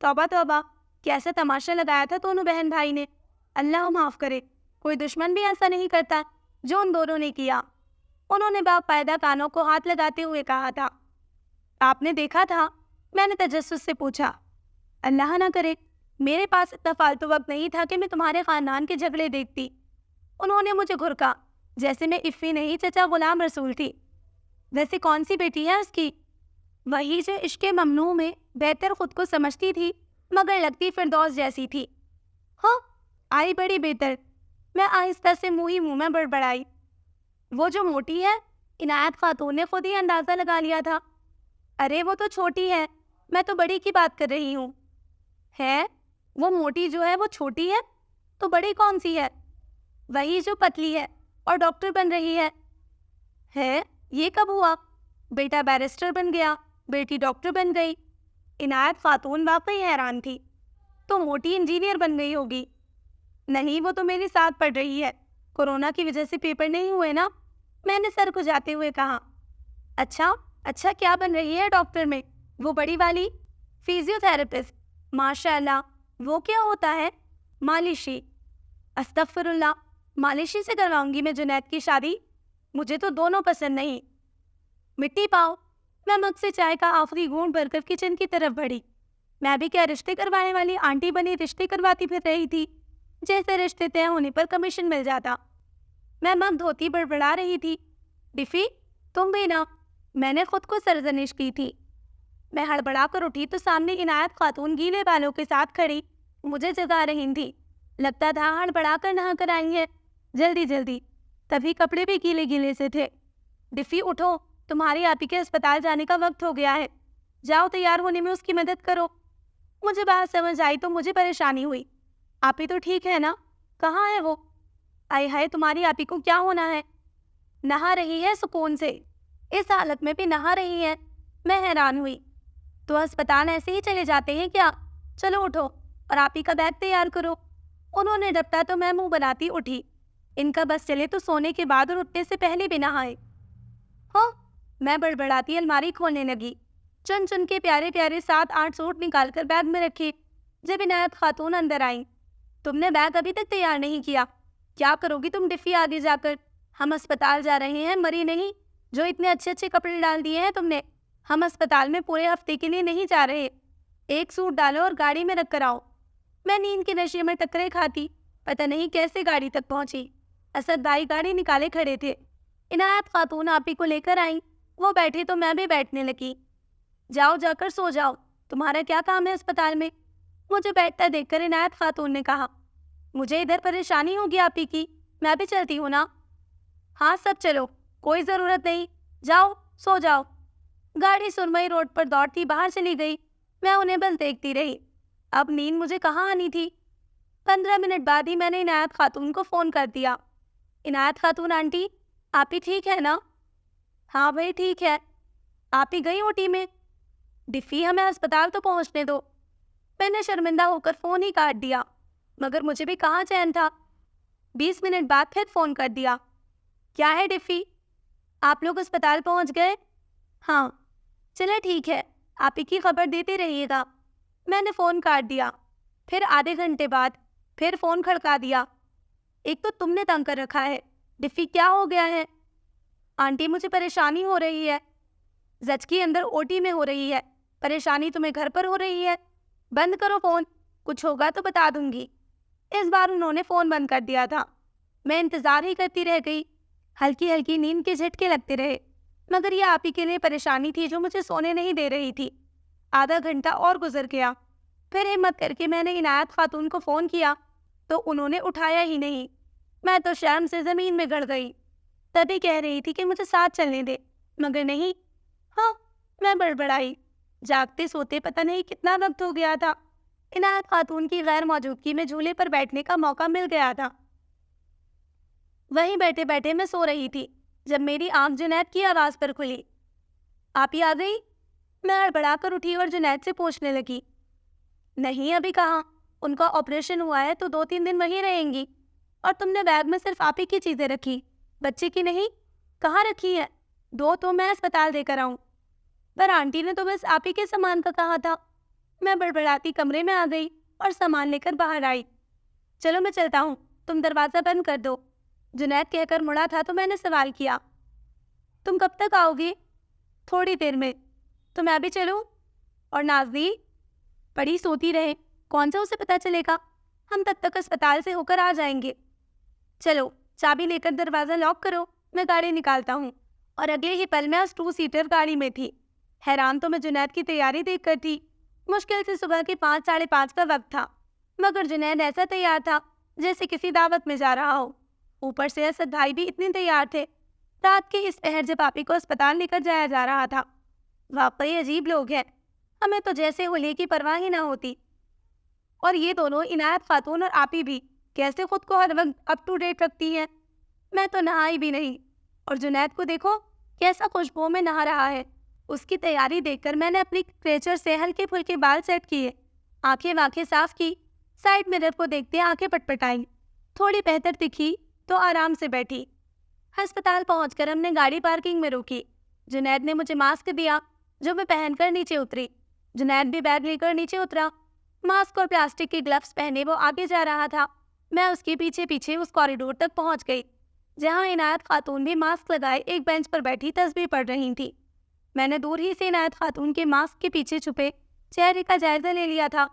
A: توبہ توبہ، کیسا تماشا لگایا تھا دونوں بہن بھائی نے، اللہ معاف کرے، کوئی دشمن بھی ایسا نہیں کرتا جو ان دونوں نے کیا۔ انہوں نے باقاعدہ کانوں کو ہاتھ لگاتے ہوئے کہا تھا۔ آپ نے دیکھا تھا؟ میں نے تجسس سے پوچھا۔ اللہ نہ کرے، میرے پاس اتنا فالتو وقت نہیں تھا کہ میں تمہارے خاندان کے جھگڑے دیکھتی۔ انہوں نے مجھے گھرکا، جیسے میں افی نہیں چچا غلام رسول تھی۔ ویسے کون سی بیٹی ہے اس کی؟ وہی جو عشق ممنوع میں بہتر خود کو سمجھتی تھی مگر لگتی فردوس جیسی تھی۔ ہاں، آئی بڑی بہتر، میں آہستہ سے منہ ہی منہ میں بڑبڑائی۔ وہ جو موٹی ہے؟ عنایت خاتون نے خود ہی اندازہ لگا لیا تھا۔ ارے وہ تو چھوٹی ہے، میں تو بڑی کی بات کر رہی ہوں۔ ہے؟ وہ موٹی جو ہے وہ چھوٹی ہے تو بڑی کون سی ہے؟ وہی جو پتلی ہے اور ڈاکٹر بن رہی ہے۔ ہے؟ یہ کب ہوا؟ بیٹا بیرسٹر بن گیا، بیٹی ڈاکٹر بن گئی۔ عنایت خاتون واقعی حیران تھی۔ تو موٹی انجینئر بن گئی ہوگی؟ نہیں، وہ تو میرے ساتھ پڑھ رہی ہے، کورونا کی وجہ سے پیپر نہیں ہوئے نا، میں نے سر کو جاتے ہوئے کہا۔ اچھا کیا بن رہی ہے ڈاکٹر میں؟ وہ بڑی والی؟ Physio therapist. ماشاء اللہ، وہ کیا ہوتا ہے؟ مالشی۔ استغفر اللہ، مالشی سے کرواؤں گی میں جنید کی شادی؟ مجھے تو دونوں پسند نہیں۔ مٹی پاؤ۔ میں مگ سے چائے کا آخری گھونٹ بھر کر کچن کی طرف بڑھی۔ میں بھی کیا رشتے کروانے والی آنٹی بنی رشتے کرواتی پھر رہی تھی، جیسے رشتے طے ہونے پر کمیشن مل جاتا۔ میں مگ دھوتی بڑبڑا رہی تھی۔ ڈفی، تم بھی نا؟ میں نے خود کو سرزنش کی تھی۔ میں ہڑبڑا کر اٹھی تو سامنے عنایت خاتون گیلے بالوں کے ساتھ کھڑی مجھے جگا رہی تھی۔ لگتا تھا ہڑبڑا کر نہا کر آئی ہے، جلدی، تبھی کپڑے بھی گیلے گیلے سے تھے۔ ڈفی اٹھو، تمہاری آپی کے اسپتال جانے کا وقت ہو گیا ہے، جاؤ تیار ہونے میں اس کی مدد کرو۔ مجھے بات سمجھ آئی تو مجھے پریشانی ہوئی۔ آپی تو ٹھیک ہے نا؟ کہاں ہے وہ؟ آئے ہائے، تمہاری آپی کو کیا ہونا ہے؟ نہا رہی ہے سکون سے، اس حالت میں بھی نہا رہی ہے۔ میں حیران ہوئی۔ تو اسپتال ایسے ہی چلے جاتے ہیں کیا؟ چلو اٹھو اور آپی کا بیگ تیار کرو۔ انہوں نے ڈپٹا تو میں منہ بناتی اٹھی۔ ان کا بس چلے تو سونے کے بعد اور اٹھنے سے پہلے بھی نہائے۔ ہاں، میں بڑبڑاتی الماری کھولنے لگی، چن کے پیارے 7-8 سوٹ نکال کر بیگ میں رکھے۔ جب عنایت خاتون اندر آئیں، تم نے بیگ ابھی تک تیار نہیں کیا، کیا کرو گی تم ڈفی آگے جا کر؟ ہم اسپتال جا رہے ہیں، مری نہیں، جو اتنے اچھے کپڑے ڈال دیے ہیں تم نے۔ ہم اسپتال میں پورے ہفتے کے لیے نہیں جا رہے، ایک سوٹ ڈالو اور گاڑی میں رکھ کر آؤ۔ میں نیند کے نشے میں ٹکرے کھاتی پتہ نہیں کیسے گاڑی تک پہنچی۔ اسد بھائی گاڑی نکالے کھڑے تھے۔ عنایت خاتون آپی کو لے کر آئیں، وہ بیٹھے تو میں بھی بیٹھنے لگی۔ جاؤ، جا کر سو جاؤ، تمہارا کیا کام ہے اسپتال میں؟ مجھے بیٹھتا دیکھ کر عنایت خاتون نے کہا۔ مجھے ادھر پریشانی ہوگی آپی کی، میں بھی چلتی ہوں نا؟ ہاں، سب چلو، کوئی ضرورت نہیں، جاؤ سو جاؤ۔ گاڑی سرمئی روڈ پر دوڑتی باہر چلی گئی۔ میں انہیں بس دیکھتی رہی۔ اب نیند مجھے کہاں آنی تھی؟ 15 منٹ بعد ہی میں نے عنایت خاتون کو فون کر دیا۔ عنایت خاتون آنٹی، آپی ٹھیک ہے نا؟ ہاں بھائی ٹھیک ہے۔ آپی گئی اوٹی میں؟ ڈفی، ہمیں اسپتال تو پہنچنے دو۔ میں نے شرمندہ ہو کر فون ہی کاٹ دیا، مگر مجھے بھی کہاں چین تھا۔ 20 منٹ بعد پھر فون کر دیا۔ کیا ہے ڈفی، آپ لوگ اسپتال پہنچ گئے؟ ہاں، چلے ٹھیک ہے، آپی کی خبر دیتے رہیے گا۔ میں نے فون کاٹ دیا۔ پھر آدھے گھنٹے بعد پھر فون کھڑکا دیا۔ ایک تو تم نے تنگ کر رکھا ہے، ڈفی کیا ہو گیا ہے؟ آنٹی مجھے پریشانی ہو رہی ہے، زچگی اندر اوٹی میں ہو رہی ہے، پریشانی تمہیں گھر پر ہو رہی ہے، بند کرو فون، کچھ ہوگا تو بتا دوں گی۔ اس بار انہوں نے فون بند کر دیا تھا۔ میں انتظار ہی کرتی رہ گئی، ہلکی نیند کے جھٹکے لگتے رہے، مگر یہ آپی کے لیے پریشانی تھی جو مجھے سونے نہیں دے رہی تھی۔ آدھا گھنٹہ اور گزر گیا، پھر ہمت کر کے میں نے عنایت خاتون کو فون کیا تو انہوں نے اٹھایا ہی نہیں۔ میں تو شرم سے زمین میں گڑ گئی، تبھی کہہ رہی تھی کہ مجھے ساتھ چلنے دے، مگر نہیں۔ ہاں، میں بڑبڑائی، جاگتے سوتے پتہ نہیں کتنا وقت ہو گیا تھا۔ عنایت خاتون کی غیر موجودگی میں جھولے پر بیٹھنے کا موقع مل گیا تھا۔ وہیں بیٹھے بیٹھے میں سو رہی تھی جب میری آنکھ جنید کی آواز پر کھلی۔ آپ ہی آ گئی؟ میں ہڑبڑا کر اٹھی اور جنید سے پوچھنے لگی۔ نہیں، ابھی کہاں، ان کا آپریشن ہوا ہے تو 2-3 دن وہیں رہیں گی۔ اور تم نے بیگ میں صرف آپ ہی کی چیزیں رکھی، بچے کی نہیں؟ کہاں رکھی ہے؟ 2 تو میں اسپتال دے کر آؤں۔ پر آنٹی نے تو بس آپ ہی کے سامان کا کہا تھا۔ میں بڑبڑاتی کمرے میں آ گئی اور سامان لے کر باہر آئی۔ چلو میں چلتا ہوں، تم دروازہ بند کر دو، جنید کہہ کر مڑا تھا تو میں نے سوال کیا۔ تم کب تک آؤ گی؟ تھوڑی دیر میں۔ تو میں بھی چلوں؟ اور نازلی پڑی سوتی رہے، کون سا اسے پتہ چلے گا؟ ہم تب تک اسپتال سے ہو کر آ جائیں گے۔ چلو چابی لے کر دروازہ لاک کرو، میں گاڑی نکالتا ہوں۔ اور اگلے ہی پل میں اس 2 سیٹر گاڑی میں تھی۔ حیران تو میں جنید کی تیاری دیکھ کر تھی۔ مشکل سے صبح کے 5-5:30 کا وقت تھا، مگر جنید ایسا تیار تھا جیسے کسی دعوت میں جا رہا ہو۔ اوپر سے اسد بھائی بھی اتنے تیار تھے۔ رات کے اس پہر جب آپی کو اسپتال لے کر جایا جا رہا تھا۔ واقعی عجیب لوگ ہیں، ہمیں تو جیسے ہولی کی پرواہ ہی نہ ہوتی۔ اور یہ دونوں عنایت خاتون اور آپی بھی کیسے خود کو ہر وقت اپ ٹو ڈیٹ رکھتی ہیں۔ میں تو نہائی بھی نہیں، اور جنید کو دیکھو کیسا خوشبو میں نہا رہا ہے۔ اس کی تیاری دیکھ کر میں نے اپنی کریچر سے ہلکے پھلکے بال سیٹ کیے، آنکھیں واقعی صاف کی، سائڈ مرر کو دیکھتے آنکھیں پٹپٹائیں، تھوڑی بہتر دکھی تو آرام سے بیٹھی۔ ہسپتال پہنچ کر ہم نے گاڑی پارکنگ میں روکی۔ جنید نے مجھے ماسک دیا جو میں پہن کر نیچے اتری۔ جنید بھی بیگ لے کر نیچے اترا۔ ماسک اور پلاسٹک کے گلفز پہنے وہ آگے جا رہا تھا۔ میں اس کے پیچھے پیچھے اس کوریڈور تک پہنچ گئی جہاں عنایت خاتون بھی ماسک لگائے ایک بینچ پر بیٹھی تسبیح پڑھ رہی تھی۔ میں نے دور ہی سے عنایت خاتون کے ماسک کے پیچھے چھپے چہرے کا جائزہ لے لیا تھا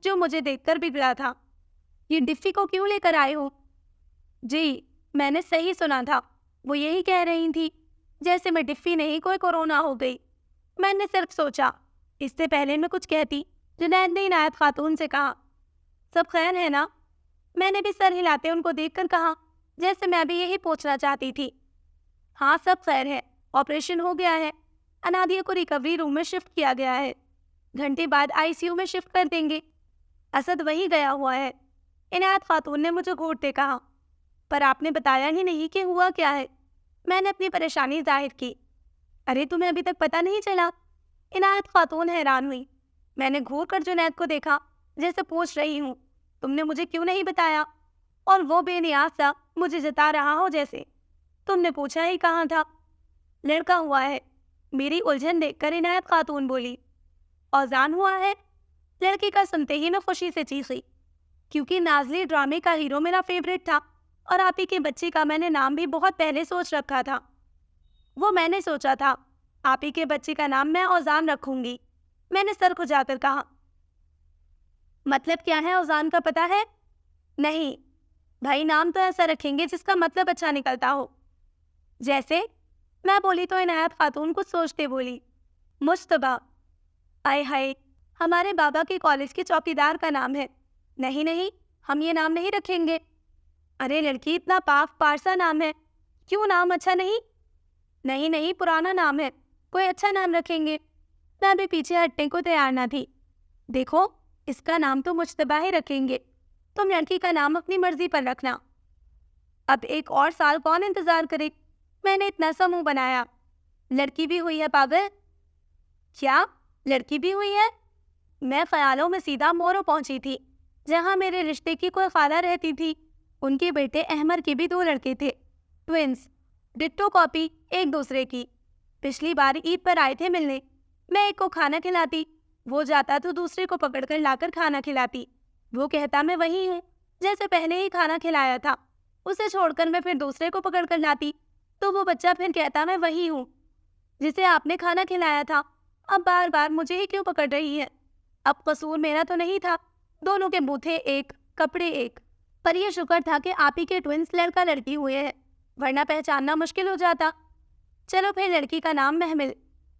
A: جو مجھے دیکھ کر بگڑا تھا۔ یہ ڈفی کو کیوں لے کر آئے ہو؟ جی، میں نے صحیح سنا تھا، وہ یہی کہہ رہی تھی جیسے میں ڈفی نہیں کوئی کورونا ہو گئی۔ میں نے صرف سوچا اس سے پہلے میں کچھ کہتی۔ جنید نے عنایت خاتون سے کہا، سب خیر ہے نا؟ میں نے بھی سر ہلاتے ان کو دیکھ کر کہا جیسے میں بھی یہی پوچھنا چاہتی تھی۔ ہاں سب خیر ہے، آپریشن ہو گیا ہے، انادیہ کو ریکوری روم میں شفٹ کیا گیا ہے، گھنٹے بعد ICU میں شفٹ کر دیں گے۔ اسد وہیں گیا ہوا ہے، عنایت خاتون نے مجھے گھورتے کہا۔ پر آپ نے بتایا ہی نہیں کہ ہوا کیا ہے۔ میں نے اپنی پریشانی ظاہر کی۔ ارے تمہیں ابھی تک پتہ نہیں چلا؟ عنایت خاتون حیران ہوئی۔ میں نے گھور کر جنید کو دیکھا جیسے پوچھ رہی ہوں تم نے مجھے کیوں نہیں بتایا؟ اور وہ بے نیاز سا مجھے جتا رہا ہو جیسے تم نے پوچھا ہی کہاں تھا۔ لڑکا ہوا ہے، میری الجھن دیکھ کر عنایت خاتون بولی۔ اوزان ہوا ہے؟ لڑکی کا سنتے ہی میں خوشی سے چیخی، کیونکہ نازلی ڈرامے کا ہیرو میرا فیوریٹ تھا اور آپی کے بچے کا میں نے نام بھی بہت پہلے سوچ رکھا تھا۔ وہ میں نے سوچا تھا آپی کے بچے کا نام میں اوزان رکھوں گی۔ میں نے سر کھجا کر کہا، مطلب کیا ہے اوزان کا پتہ ہے؟ نہیں بھائی، نام تو ایسا رکھیں گے جس کا مطلب اچھا نکلتا ہو۔ جیسے؟ میں بولی تو عنایت خاتون کچھ سوچتے بولی، مجتبیٰ۔ آئے ہائے، ہمارے بابا کے کالج کے چوکیدار کا نام ہے۔ نہیں نہیں، ہم یہ نام نہیں رکھیں گے۔ ارے لڑکی، اتنا پاک پارسا نام ہے، کیوں نام اچھا نہیں؟ نہیں نہیں، پرانا نام ہے، کوئی اچھا نام رکھیں گے۔ میں بھی پیچھے ہٹنے کو تیار نہ تھی۔ دیکھو اس کا نام تو مجتبیٰ ہی رکھیں گے، تم لڑکی کا نام اپنی مرضی پر رکھنا۔ اب 1 اور سال کون انتظار کرے؟ میں نے اتنا سا منہ بنایا۔ لڑکی بھی ہوئی ہے پاگل؟ کیا لڑکی بھی ہوئی ہے؟ میں خیالوں میں سیدھا مورو پہنچی تھی جہاں میرے رشتے کی کوئی خالہ رہتی تھی۔ ان کے بیٹے احمر کے بھی 2 لڑکے تھے، ٹوینس، ڈٹو کاپی ایک دوسرے کی۔ پچھلی بار عید پر آئے تھے ملنے، میں ایک کو کھانا کھلاتی، وہ جاتا تو دوسرے کو پکڑ کر لا کر کھانا کھلاتی۔ وہ کہتا میں وہی ہوں جیسے پہلے ہی کھانا کھلایا تھا، اسے چھوڑ کر میں پھر دوسرے کو پکڑ کر لاتی تو وہ بچہ پھر کہتا میں وہی ہوں جسے آپ نے کھانا کھلایا تھا۔ اب بار بار مجھے ہی کیوں پکڑ رہی ہے؟ اب قصور میرا تو نہیں تھا، دونوں کے بوتھے ایک، کپڑے ایک۔ پر یہ شکر تھا کہ آپ ہی کے ٹوینس لڑکا لڑکی ہوئے ہیں، ورنہ پہچاننا مشکل ہو جاتا۔ چلو پھر لڑکی کا نام محمل،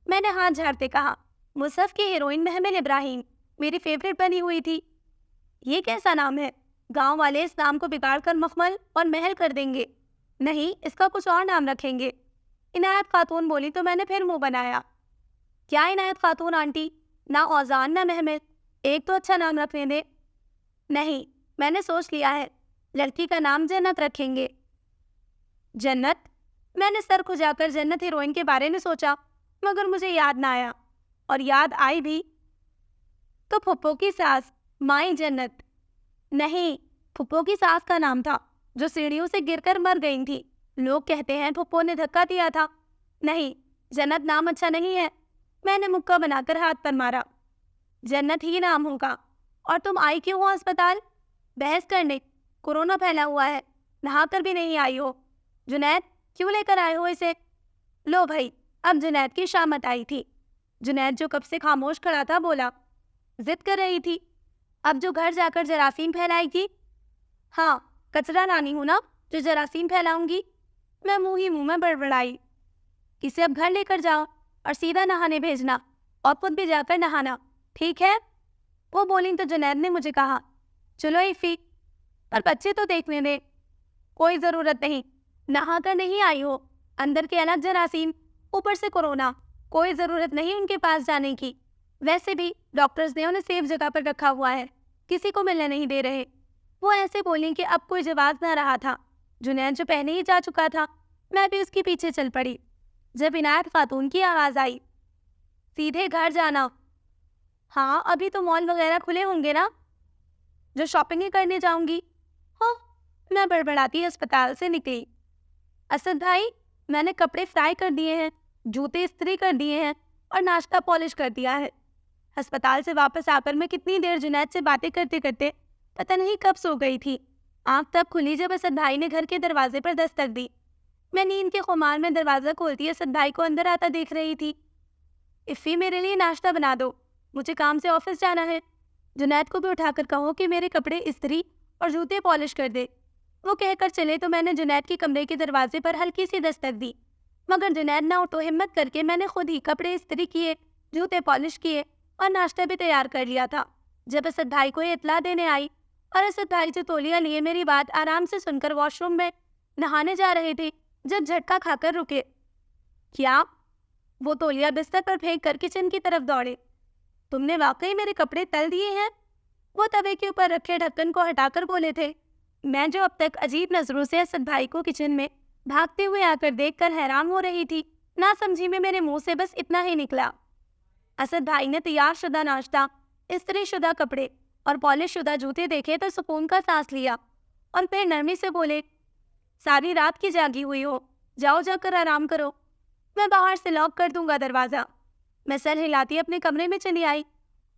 A: میں نے ہاتھ جھاڑتے کہا۔ مصحف کی ہیروئن محمل ابراہیم میری فیوریٹ بنی ہوئی تھی۔ یہ کیسا نام ہے؟ گاؤں والے اس نام کو بگاڑ کر مخمل اور محل کر دیں گے۔ نہیں، اس کا کچھ اور نام رکھیں گے۔ عنایت خاتون بولی تو میں نے پھر منہ بنایا۔ کیا عنایت خاتون آنٹی؟ نہ اوزان نہ محمل، ایک تو اچھا نام رکھنے دے۔ نہیں، میں نے سوچ لیا ہے، لڑکی کا نام جنت رکھیں گے۔ جنت؟ میں نے سر کھجا کر جنت ہیروئن کے بارے میں سوچا، مگر مجھے یاد نہ آیا، اور یاد آئی بھی تو پھپھو کی ساس مائی جنت۔ نہیں، پھپھو کی ساس کا نام تھا، جو سیڑھیوں سے گر کر مر گئی تھی۔ لوگ کہتے ہیں پھپھو نے دھکا دیا تھا۔ نہیں، جنت نام اچھا نہیں ہے۔ میں نے مکہ بنا کر ہاتھ پر مارا۔ جنت ہی نام ہوگا۔ اور تم آئی کیوں ہو اسپتال؟ بحث کرنے۔ کورونا پھیلا ہوا ہے، نہا کر بھی نہیں آئی ہو۔ جنید، کیوں لے کر آئے ہو اسے؟ لو بھائی، اب جنید کی شامت آئی تھی۔ جنید جو کب سے خاموش کھڑا تھا بولا، ضد کر رہی تھی، اب جو گھر جا کر جراثیم پھیلائے گی؟ ہاں، کچرا رانی ہوں نا، جو جراثیم پھیلاؤں گی؟ میں منہ میں بڑبڑائی، اسے اب گھر لے کر جاؤ اور سیدھا نہانے بھیجنا، اور خود بھی جا کر نہانا، ٹھیک ہے؟ وہ بولی تو جنید نے مجھے کہا، چلو ایفی، پر بچے تو دیکھنے دے۔ کوئی ضرورت نہیں، نہا کر نہیں آئی ہو، اندر کے الگ جراثیم، اوپر سے کورونا، کوئی ضرورت نہیں ان کے پاس جانے کی۔ ویسے بھی ڈاکٹرز نے انہیں سیف جگہ پر رکھا ہوا ہے، کسی کو ملنے نہیں دے رہے۔ وہ ایسے بولیں کہ اب کوئی جواز نہ رہا تھا۔ جنید جو پہلے ہی جا چکا تھا، میں بھی اس کے پیچھے چل پڑی۔ جب عنایت خاتون کی آواز آئی، سیدھے گھر جانا۔ ہاں، ابھی تو مال وغیرہ کھلے ہوں گے نا، جو شاپنگ کرنے جاؤں گی۔ ہاں، میں بڑبڑاتی اسپتال سے نکلی۔ اسد بھائی، میں نے کپڑے فرائی کر دیے ہیں، جوتے استری کر دیے ہیں، اور ناشتہ پالش کر دیا ہے۔ ہسپتال سے واپس آ کر میں کتنی دیر جنید سے باتیں کرتے کرتے پتہ نہیں کب سو گئی تھی۔ آنکھ تب کھلی جب اسد بھائی نے گھر کے دروازے پر دستک دی۔ میں نیند کے خمار میں دروازہ کھولتی اسد بھائی کو اندر آتا دیکھ رہی تھی۔ افی، میرے لیے ناشتہ بنا دو، مجھے کام سے آفس جانا ہے۔ جنید کو بھی اٹھا کر کہو کہ میرے کپڑے استری اور جوتے پالش کر دے۔ وہ کہہ کر چلے تو میں نے جنید کے کمرے کے دروازے پر ہلکی سی دستک دی، مگر جنید نہ اٹھو، ہمت کر کے میں نے خود ہی کپڑے استری کیے، جوتے پالش کیے اور ناشتہ بھی تیار کر لیا تھا۔ جب اسد بھائی کو یہ اطلاع دینے آئی، اور اسد بھائی جو تولیہ لیے میری بات آرام سے سن کر واش روم میں نہانے جا رہے تھے، جب جھٹکا کھا کر رکے۔ کیا؟ وہ تولیہ بستر پر پھینک کر کچن کی طرف دوڑے۔ تم نے واقعی میرے کپڑے تل دیے ہیں؟ وہ توے کے اوپر رکھے ڈھکن کو ہٹا کر بولے تھے۔ میں جو اب تک عجیب نظروں سے اسد بھائی کو کچن میں بھاگتے ہوئے آ کر دیکھ کر حیران ہو رہی تھی، نہ سمجھی میں میرے منہ سے بس اتنا ہی نکلا۔ اسد بھائی نے تیار شدہ ناشتہ، استری شدہ کپڑے اور پالش شدہ جوتے دیکھے تو سکون کا سانس لیا، اور پھر نرمی سے بولے، ساری رات کی جاگی ہوئی ہو، جاؤ جا کر آرام کرو، میں باہر سے لاک کر دوں گا دروازہ۔ میں سر ہلاتی اپنے کمرے میں چلی آئی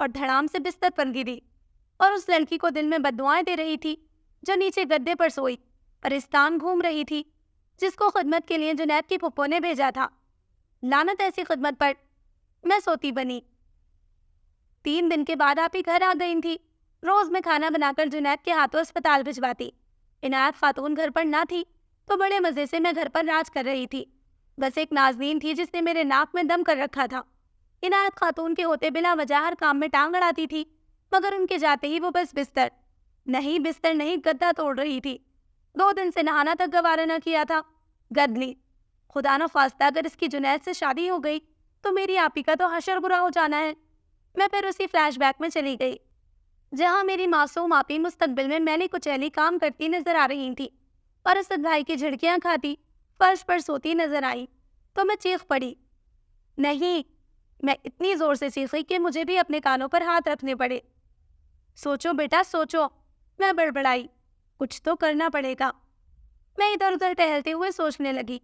A: اور دھڑام سے بستر پر گری، اور اس لڑکی کو دل میں بددعائیں دے رہی تھی جو نیچے گدے پر سوئی پرستان گھوم رہی تھی، جس کو خدمت کے لیے جنید کی پھپھو نے بھیجا تھا۔ لعنت ایسی خدمت پر! میں سوتی بنی۔ 3 دن کے بعد آپ ہی گھر آ گئی تھی۔ روز میں کھانا بنا کر جنید کے ہاتھوں اسپتال بھجواتی۔ عنایت خاتون گھر پر نہ تھی تو بڑے مزے سے میں گھر پر راج کر رہی تھی۔ بس ایک نازنین تھی جس نے میرے ناک میں دم کر رکھا تھا۔ عنایت خاتون کے ہوتے بلا وجہ ہر کام میں ٹانگ اڑاتی تھی، مگر ان کے جاتے ہی وہ بس بستر نہیں گدا توڑ رہی تھی۔ 2 دن سے نہانا تک گوارا نہ کیا تھا۔ گدلی! خدا نہ خواستہ اگر اس کی جنید سے شادی ہو گئی تو میری آپی کا تو حشر برا ہو جانا ہے۔ میں پھر اسی فلیش بیک میں چلی گئی، جہاں میری معصوم آپی مستقبل میں میلی کچیلی کام کرتی نظر آ رہی تھی، اور اسد بھائی کی جھڑکیاں کھاتی فرش پر سوتی نظر آئی تو میں چیخ پڑی۔ نہیں، میں اتنی زور سے چیخی کہ مجھے بھی اپنے کانوں پر ہاتھ رکھنے پڑے۔ سوچو بیٹا سوچو، میں بڑبڑائی، کچھ تو کرنا پڑے گا۔ میں ادھر ادھر ٹہلتے ہوئے سوچنے لگی،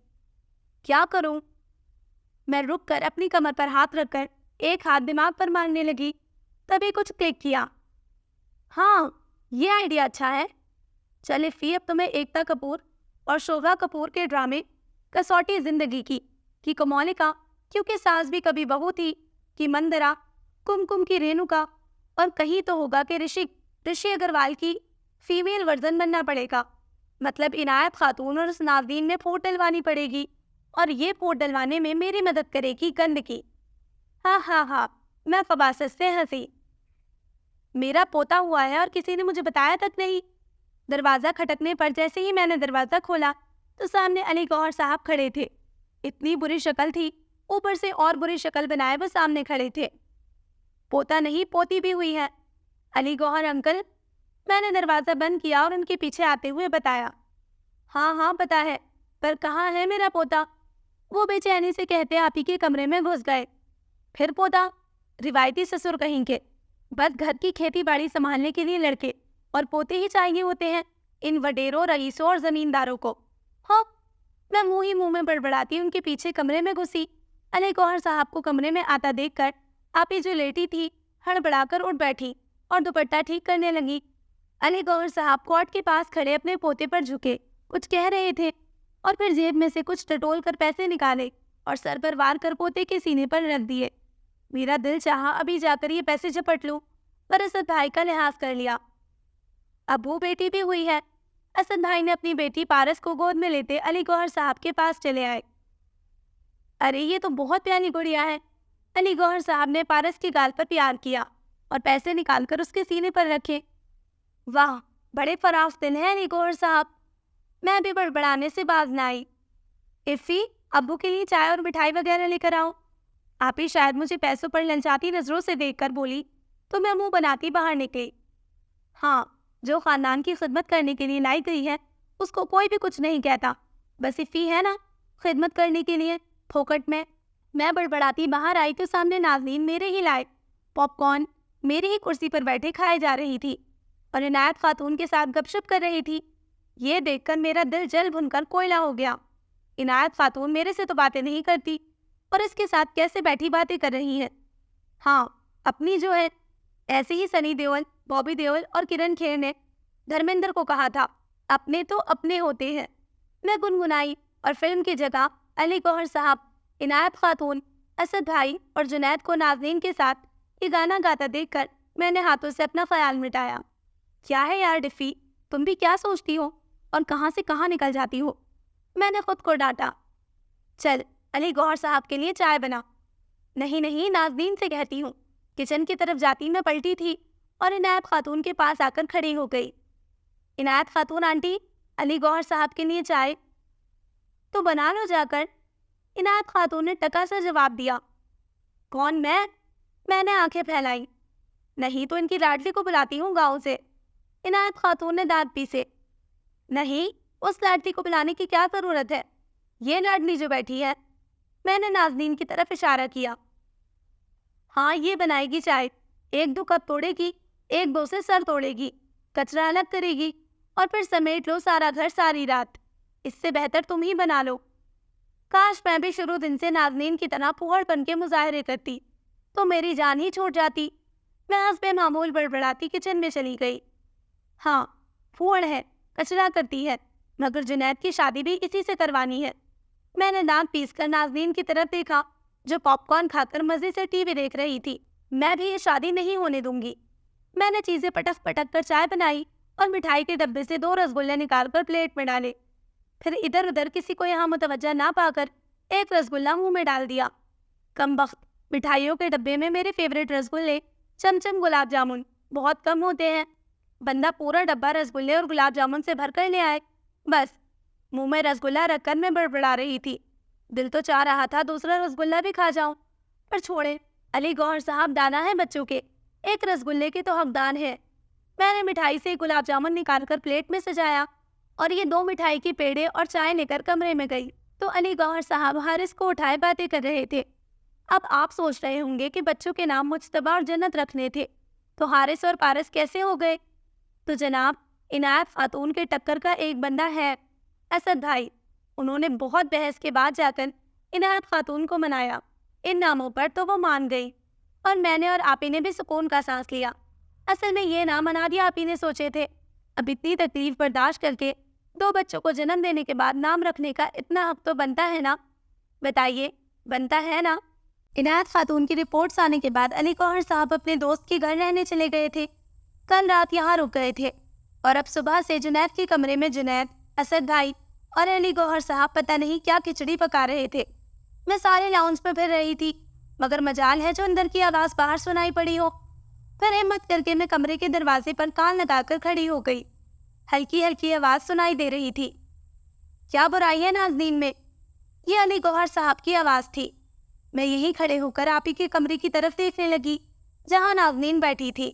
A: کیا کروں؟ میں رک کر اپنی کمر پر ہاتھ رکھ کر ایک ہاتھ دماغ پر مارنے لگی، تبھی کچھ کلک کیا۔ ہاں، یہ آئیڈیا اچھا ہے۔ چلے فی، اب تمہیں ایکتا کپور اور شوبھا کپور کے ڈرامے کسوٹی زندگی کی کمولکا، کیونکہ ساس بھی کبھی بہو تھی، کی مندرا، کم کی رینوکا، اور کہیں تو ہوگا کہ رشی اگروال کی فیمیل ورژن بننا پڑے گا۔ مطلب عنایت خاتون اور اس ناظرین میں پھوٹ ڈلوانی پڑے گی، اور یہ پھوٹ ڈلوانے میں میری مدد کرے گی گند کی۔ ہاں، میں خباثت سے ہنسی۔ میرا پوتا ہوا ہے اور کسی نے مجھے بتایا تک نہیں۔ دروازہ کھٹکنے پر جیسے ہی میں نے دروازہ کھولا تو سامنے علی گوہر صاحب کھڑے تھے۔ اتنی بری شکل تھی، اوپر سے اور بری شکل بنائے وہ سامنے کھڑے تھے۔ پوتا نہیں، پوتی بھی ہوئی ہے، علی گوہر انکل، میں نے دروازہ بند کیا اور ان کے پیچھے آتے ہوئے بتایا۔ ہاں ہاں پتا ہے، پر کہاں ہے میرا پوتا؟ وہ بے چینی سے کہتے آپ ہی کے کمرے میں گھس گئے۔ پھر پوتا؟ روایتی سسر کہیں کے، بس گھر کی کھیتی باڑی سنبھالنے کے لیے لڑکے اور پوتے ہی چاہیے ہوتے ہیں ان وڈیروں، رئیسوں اور زمینداروں کو۔ ہاں، میں منہ ہی منہ میں بڑبڑاتی ان کے پیچھے کمرے میں گھسی۔ علی گوہر صاحب کو کمرے میں آتا دیکھ کر آپ ہی جو لیٹی تھی ہڑبڑا کر اٹھ بیٹھی اور دوپٹہ ٹھیک کرنے لگی۔ علی گوہر صاحب کوٹ کے پاس کھڑے اپنے پوتے پر جھکے کچھ کہہ رہے تھے اور پھر جیب میں سے کچھ ٹٹول کر پیسے نکالے اور سر پر وار کر پوتے کے سینے پر رکھ دیے۔ میرا دل چاہا ابھی جا کر یہ پیسے جھپٹ لوں، پر اسد بھائی کا لحاظ کر لیا۔ ابو بیٹی بھی ہوئی ہے۔ اسد بھائی نے اپنی بیٹی پارس کو گود میں لیتے علی گوہر صاحب کے پاس چلے آئے۔ ارے یہ تو بہت پیاری گڑیا ہے۔ علی گوہر صاحب نے پارس کے گال پر پیار کیا اور پیسے نکال کر اس کے سینے پر رکھے۔ واہ، بڑے فراخ دل ہیں علی گوہر صاحب۔ میں بھی بڑبڑانے سے باز نہ آئی۔ افی، ابو کے لیے چائے اور مٹھائی وغیرہ لے کر آؤ۔ آپ ہی شاید مجھے پیسوں پر للچاتی نظروں سے دیکھ کر بولی تو میں منہ بناتی باہر نکلی۔ ہاں، جو خاندان کی خدمت کرنے کے لیے لائی گئی ہے اس کو کوئی بھی کچھ نہیں کہتا، بس افی ہے نا خدمت کرنے کے لیے پھوکٹ میں۔ میں بڑبڑاتی باہر آئی تو سامنے ناظرین میرے ہی لائق پاپ کارن میری ہی کرسی پر بیٹھے کھائے جا رہی تھی اور عنایت خاتون کے ساتھ گپ شپ کر رہی تھی۔ یہ دیکھ کر میرا دل جل بھن کر کوئلہ ہو گیا۔ عنایت خاتون میرے سے تو باتیں نہیں کرتی اور اس کے ساتھ کیسے بیٹھی باتیں کر رہی ہے۔ ہاں، اپنی جو ہے، ایسے ہی سنی دیول، بابی دیول اور کرن کھیر نے دھرمیندر کو کہا تھا، اپنے تو اپنے ہوتے ہیں۔ میں گنگنائی اور فلم کی جگہ علی گوہر صاحب، عنایت خاتون، اسد بھائی اور جنید کو ناظرین کے ساتھ یہ گانا گاتا دیکھ کر میں نے ہاتھوں سے اپنا خیال مٹایا۔ کیا ہے یار ڈفی، تم بھی کیا سوچتی ہو اور کہاں سے کہاں نکل جاتی ہو؟ میں نے خود کو ڈانٹا۔ چل علی گوہر صاحب کے لیے چائے بنا۔ نہیں نہیں، ناظرین سے کہتی ہوں۔ کچن کی طرف جاتی میں پلٹی تھی اور عنایت خاتون کے پاس آ کر کھڑی ہو گئی۔ عنایت خاتون آنٹی، علی گوہر صاحب کے لیے چائے تو بنا لو جا کر۔ عنایت خاتون نے ٹکا سا جواب دیا۔ کون میں نے آنکھیں پھیلائی۔ نہیں تو ان کی لاڈلی کو بلاتی ہوں گاؤں سے۔ عنایت خاتون نے دانت پیسے۔ نہیں، اس لاڈلی کو بلانے کی کیا ضرورت ہے، یہ لاڈلی جو بیٹھی ہے۔ میں نے ناظرین کی طرف اشارہ کیا۔ ہاں، یہ بنائے گی چائے، 1-2 کپ توڑے گی، 1-2 سے سر توڑے گی، کچرا الگ کرے گی اور پھر سمیٹ لو سارا گھر ساری رات۔ اس سے بہتر تم ہی بنا لو۔ کاش میں بھی شروع دن سے ناظرین کی طرح پھوڑ بن کے مظاہرے کرتی تو میری جان ہی چھوٹ جاتی۔ میں حسب معمول بڑبڑاتی کچن میں چلی گئی۔ ہاں، پھوڑ ہے، کچرا کرتی ہے، مگر جنید کی شادی بھی اسی سے کروانی ہے۔ میں نے دانت پیس کر ناظرین کی طرف دیکھا جو پاپ کارن کھا کر مزے سے ٹی وی دیکھ رہی تھی۔ میں بھی یہ شادی نہیں ہونے دوں گی۔ میں نے چیزیں پٹک پٹک کر چائے بنائی اور مٹھائی کے ڈبے سے 2 رسگلے نکال کر پلیٹ میں ڈالے۔ پھر ادھر ادھر کسی کو یہاں متوجہ نہ پا کر 1 رسگلہ منہ میں ڈال دیا۔ کمبخت، مٹھائیوں کے ڈبے میں میرے فیوریٹ رسگلے، چمچم، گلاب جامن بہت کم ہوتے ہیں۔ بندہ پورا ڈبہ رسگلے اور گلاب جامن سے بھر کر لے آئے۔ بس منہ میں رسگلہ رکھ کر میں بڑبڑا رہی تھی۔ دل تو چاہ رہا تھا دوسرا رسگلہ بھی کھا جاؤں، پر چھوڑے، علی گوہر صاحب دانا ہے بچوں کے، 1 رسگلے کے تو حقدار ہے۔ میں نے مٹھائی سے گلاب جامن نکال کر پلیٹ میں سجایا اور یہ 2 مٹھائی کی پیڑے اور چائے لے کر کمرے میں گئی تو علی گوہر صاحب حارث کو اٹھائے باتیں کر رہے تھے۔ اب آپ سوچ رہے ہوں گے کہ بچوں کے نام مجتبیٰ اور جنت رکھنے تھے تو حارث اور پارس کیسے ہو گئے؟ تو جناب، عنایت خاتون کے ٹکر کا ایک بندہ ہے، اسد بھائی۔ انہوں نے بہت بحث کے بعد جا کر عنایت خاتون کو منایا ان ناموں پر تو وہ مان گئی اور میں نے اور آپی نے بھی سکون کا سانس لیا۔ اصل میں یہ نام انادیہ آپی نے سوچے تھے۔ اب اتنی تکلیف برداشت کر کے 2 بچوں کو جنم دینے کے بعد نام رکھنے کا اتنا حق تو بنتا ہے نا؟ بتائیے، بنتا ہے نا؟ عنایت خاتون کی رپورٹس آنے کے بعد علی گوہر صاحب اپنے دوست کے گھر رہنے چلے گئے تھے۔ کل رات یہاں رک گئے تھے اور اب صبح سے جنید کے کمرے میں جنید، اسد بھائی اور علی گوہر صاحب پتہ نہیں کیا کھچڑی پکا رہے تھے۔ میں سارے لاؤنج میں پھر رہی تھی، مگر مجال ہے جو اندر کی آواز باہر سنائی پڑی ہو۔ پھر ہمت کر کے میں کمرے کے دروازے پر کان لگا کر کھڑی ہو گئی۔ ہلکی ہلکی آواز سنائی دے رہی تھی۔ کیا برائی ہے ناظرین میں؟ یہ علی گوہر صاحب کی آواز تھی۔ میں یہیں کھڑے ہو کر آپی کے کمرے کی طرف دیکھنے لگی جہاں ناظرین بیٹھی تھی۔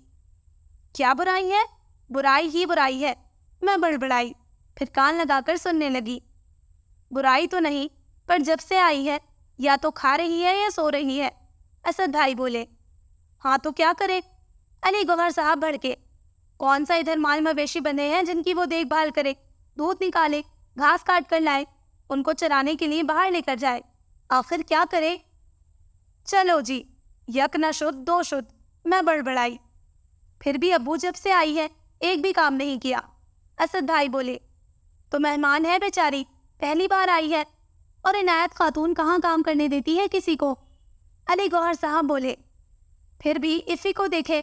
A: کیا برائی ہے؟ برائی ہی برائی ہے، میں بڑبڑائی، پھر کان لگا کر سننے لگی۔ برائی تو نہیں، پر جب سے آئی ہے یا تو کھا رہی ہے یا سو رہی ہے، اسد بھائی بولے۔ ہاں تو کیا کرے؟ علی گوہر صاحب بھڑکے۔ کون سا ادھر مال مویشی بنے ہیں جن کی وہ دیکھ بھال کرے، دودھ نکالے، گھاس کاٹ کر لائے، ان کو چرانے کے لیے باہر لے کر جائے، آخر کیا کرے؟ چلو جی، یک نہ شد دو شد، میں بڑبڑائی۔ پھر بھی ابو جب سے آئی ہے ایک بھی کام نہیں کیا، اسد بھائی بولے۔ تو مہمان ہے بیچاری، پہلی بار آئی ہے، اور عنایت خاتون کہاں کام کرنے دیتی ہے کسی کو؟ علی گوہر صاحب بولے۔ پھر بھی افی کو دیکھے،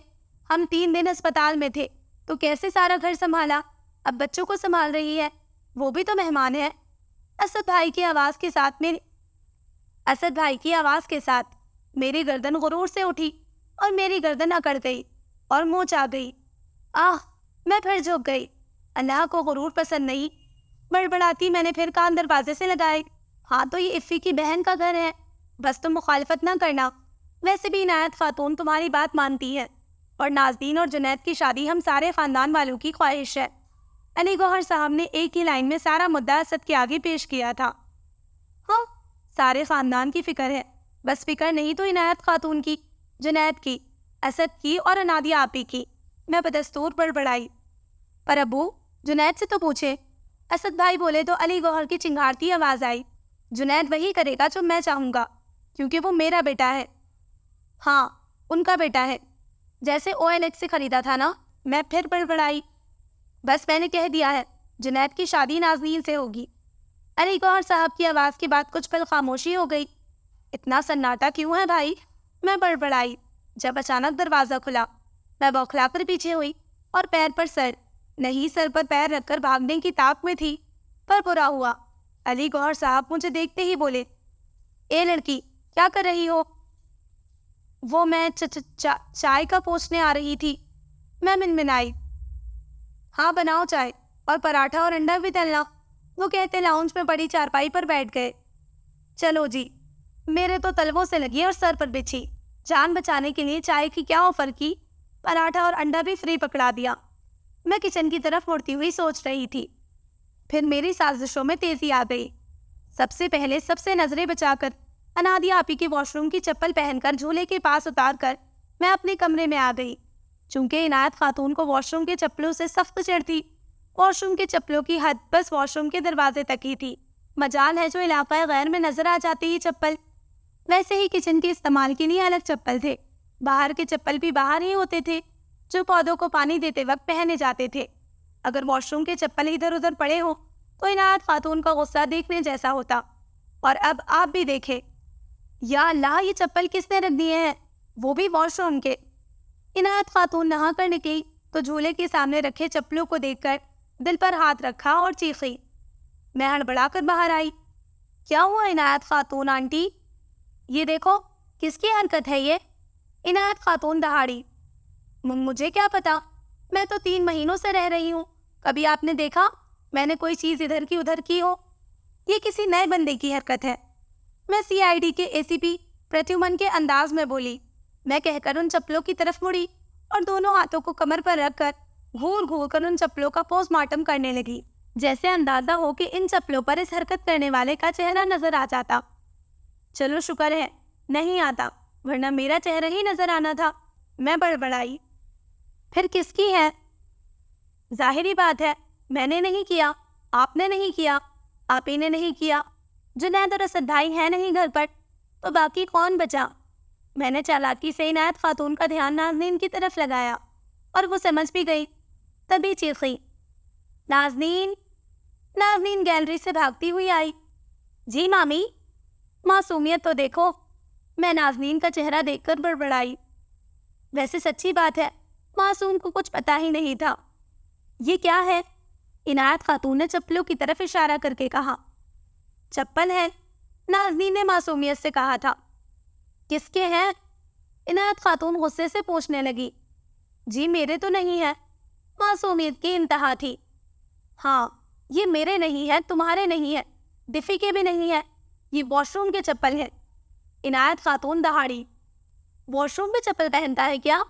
A: ہم 3 دن اسپتال میں تھے تو کیسے سارا گھر سنبھالا، اب بچوں کو سنبھال رہی ہے، وہ بھی تو مہمان ہے۔ اسد بھائی کی آواز کے ساتھ میری گردن غرور سے اٹھی اور میری گردن اکڑ گئی اور منہ چا گئی۔ میں پھر جھک گئی۔ اللہ کو غرور پسند نہیں، بڑبڑاتی میں نے پھر کان دروازے سے لگائے۔ ہاں تو یہ افی کی بہن کا گھر ہے، بس تم مخالفت نہ کرنا، ویسے بھی عنایت خاتون تمہاری بات مانتی ہے، اور نازنین اور جنید کی شادی ہم سارے خاندان والوں کی خواہش ہے۔ علی گوہر صاحب نے ایک ہی لائن میں سارا مدعا اسد کے آگے پیش کیا تھا۔ ہاں، سارے خاندان کی فکر ہے، بس فکر نہیں تو عنایت خاتون کی، جنید کی، اسد کی اور انادیہ آپی کی، میں بدستور بڑبڑائی۔ پر ابو، جنید سے تو پوچھے، اسد بھائی بولے تو علی گوہر کی چنگھاڑتی آواز آئی۔ جنید وہی کرے گا جو میں چاہوں گا، کیونکہ وہ میرا بیٹا ہے۔ ہاں، ان کا بیٹا ہے، جیسے OLX سے خریدا تھا نا، میں پھر بڑبڑائی۔ بس میں نے کہہ دیا ہے، جنید کی شادی نازنین سے ہوگی۔ علی گوہر صاحب کی آواز کے بعد کچھ پل خاموشی ہو گئی۔ اتنا سناٹا کیوں ہے بھائی؟ میں بڑبڑائی۔ جب اچانک دروازہ کھلا، میں بوکھلا کر پیچھے ہوئی اور پیر پر سر پیر رکھ کر بھاگنے کی طاق میں تھی، پر برا ہوا۔ علی گوہر صاحب مجھے دیکھتے ہی بولے، اے لڑکی، کیا کر رہی ہو؟ وہ میں چائے کا پوچھنے آ رہی تھی، میں منمنائی۔ ہاں بناؤ چائے، اور پراٹھا اور انڈا بھی تلنا، وہ کہتے لاؤنج میں پڑی چارپائی پر بیٹھ گئے۔ چلو جی، میرے تو تلووں سے لگی اور سر پر بچھی، جان بچانے کے لیے چائے کی کیا آفر کی، پراٹھا اور انڈا بھی فری پکڑا دیا۔ میں کچن کی طرف مڑتی ہوئی سوچ رہی تھی، پھر میری سازشوں میں تیزی آ گئی۔ سب سے پہلے سب سے نظریں بچا کر انادیہ آپی کے واش روم کی چپل پہن کر جھولے کے پاس اتار کر میں اپنے کمرے میں آ گئی۔ چونکہ عنایت خاتون کو واش روم کے چپلوں سے سخت چڑ تھی، واش روم کے چپلوں کی حد بس واش روم کے دروازے تک ہی تھی، مجال ہے جو علاقہ غیر میں نظر آ جاتی ہی چپل۔ ویسے ہی کچن کے استعمال کے لیے الگ چپل تھے، باہر کے چپل بھی باہر ہی ہوتے تھے، جو پودوں کو پانی دیتے وقت پہنے جاتے تھے۔ اگر واش روم کے چپل ادھر ادھر پڑے ہوں تو عنایت خاتون کا غصہ دیکھنے جیسا ہوتا۔ اور اب آپ بھی دیکھیں، یا اللہ، یہ چپل کس نے رکھ دیے ہیں، وہ بھی واش روم کے۔ عنایت خاتون نہا کر نکلی تو جھولے کے سامنے رکھے چپلوں کو دیکھ کر دل پر ہاتھ رکھا اور چیخی۔ میں ہڑبڑا کر باہر آئی۔ کیا ہوا عنایت خاتون آنٹی؟ یہ دیکھو، کس کی حرکت ہے یہ؟ عنایت خاتون دہاڑی۔ مجھے کیا پتا، میں تو 3 مہینوں سے رہ رہی ہوں، کبھی آپ نے دیکھا میں نے کوئی چیز ادھر کی ادھر کی ہو؟ یہ کسی نئے بندے کی حرکت ہے۔ میں CID کے ACP پرتیومن کے انداز میں بولی۔ میں کہہ کر ان چپلوں کی طرف مڑی اور دونوں ہاتھوں کو کمر پر رکھ کر گھور گھور کر ان چپلوں کا پوسٹ مارٹم کرنے لگی، جیسے اندازہ ہو کہ ان چپلوں پر اس حرکت کرنے والے کا چہرہ نظر آ جاتا۔ چلو شکر ہے نہیں آتا، ورنہ میرا چہرہ ہی نظر آنا تھا۔ میں بڑبڑائی۔ پھر کس کی ہے؟ ظاہری بات ہے، میں نے نہیں کیا، آپ نے نہیں کیا، آپ ہی نے نہیں کیا، جنید اور اسد بھائی ہیں نہیں گھر پر، تو باقی کون بچا؟ میں نے چالاکی سے عنایت خاتون کا دھیان نازنین کی طرف لگایا، اور وہ سمجھ بھی گئی، تبھی چیخی، نازنین! نازنین گیلری سے بھاگتی ہوئی آئی۔ جی مامی، معصومیت تو دیکھو۔ میں نازنین کا چہرہ دیکھ کر بڑبڑائی۔ ویسے سچی بات ہے، معصوم کو کچھ پتا ہی نہیں تھا۔ یہ کیا ہے؟ عنایت خاتون نے چپلوں کی طرف اشارہ کر کے کہا۔ چپل ہے، نازنین نے معصومیت سے کہا تھا۔ کس کے ہیں؟ عنایت خاتون غصے سے پوچھنے لگی۔ جی میرے تو نہیں ہے۔ معصومیت کی انتہا تھی۔ ہاں، یہ میرے نہیں ہے، تمہارے نہیں ہے، ڈفی کے بھی نہیں ہے، یہ واش روم کے چپل ہے۔ عنایت خاتون دہاڑی۔ واش روم میں چپل پہنتا ہے کیا؟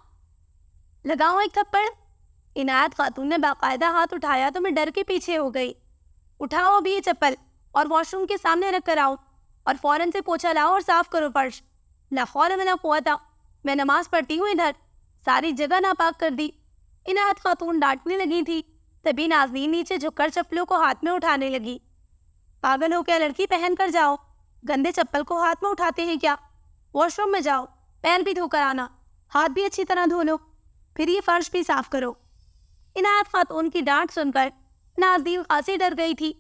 A: لگاؤ ایک تھپڑ، عنایت خاتون نے باقاعدہ ہاتھ اٹھایا تو میں ڈر کے پیچھے ہو گئی. اٹھاؤ ابھی یہ چپل اور واش روم کے سامنے رکھ کر آؤ اور فوراً سے پوچھا لاؤ اور صاف کرو فرش. لا حول ولا قوت، میں نماز پڑھتی ہوں ادھر، ساری جگہ ناپاک کر دی. عنایت خاتون ڈانٹنے لگی تھی. تبھی نازنین نیچے جھک کر چپلوں کو ہاتھ میں اٹھانے لگی. پاگل ہو کیا لڑکی، پہن کر جاؤ، گندے چپل کو ہاتھ میں اٹھاتے ہیں کیا؟ واش روم میں جاؤ، پیر بھی دھو کر آنا، ہاتھ بھی اچھی طرح دھو لو، پھر یہ فرش بھی صاف کرو. عنایت خاتون کی ڈانٹ سن کر نازنین خاصی ڈر گئی تھی.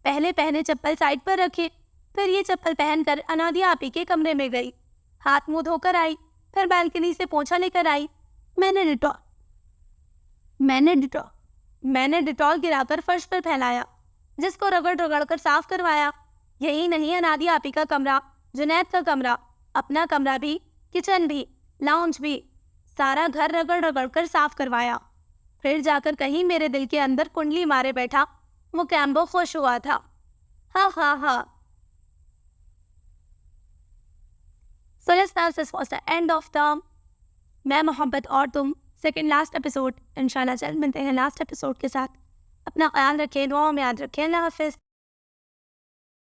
A: پہلے پہنے چپل سائڈ پر رکھے، پھر یہ چپل پہن کر انادیہ آپی کے کمرے میں گئی. ہاتھ منہ دھو کر آئی، پھر بالکنی سے پوچھا لے کر آئی. میں نے ڈیٹول گرا کر فرش پر پھیلایا، جس کو رگڑ رگڑ کر صاف کروایا. یہی نہیں، انادیہ آپی کا کمرہ، جنید کا کمرہ، اپنا کمرہ بھی، کچن بھی، لاؤنج بھی، سارا گھر رگڑ رگڑ کر صاف کروایا. پھر جا کر کہیں میرے دل کے اندر کنڈلی مارے بیٹھا وہ کیمبو خوش ہوا تھا. ہاں ہاں ہاں. So yes, this was the end of the میں محبت اور تم سیکنڈ لاسٹ ایپیسوڈ. انشاءاللہ جلد ملتے ہیں لاسٹ ایپیسوڈ کے ساتھ. اپنا خیال رکھیں، دعاؤں میں یاد رکھیں. اللہ حافظ.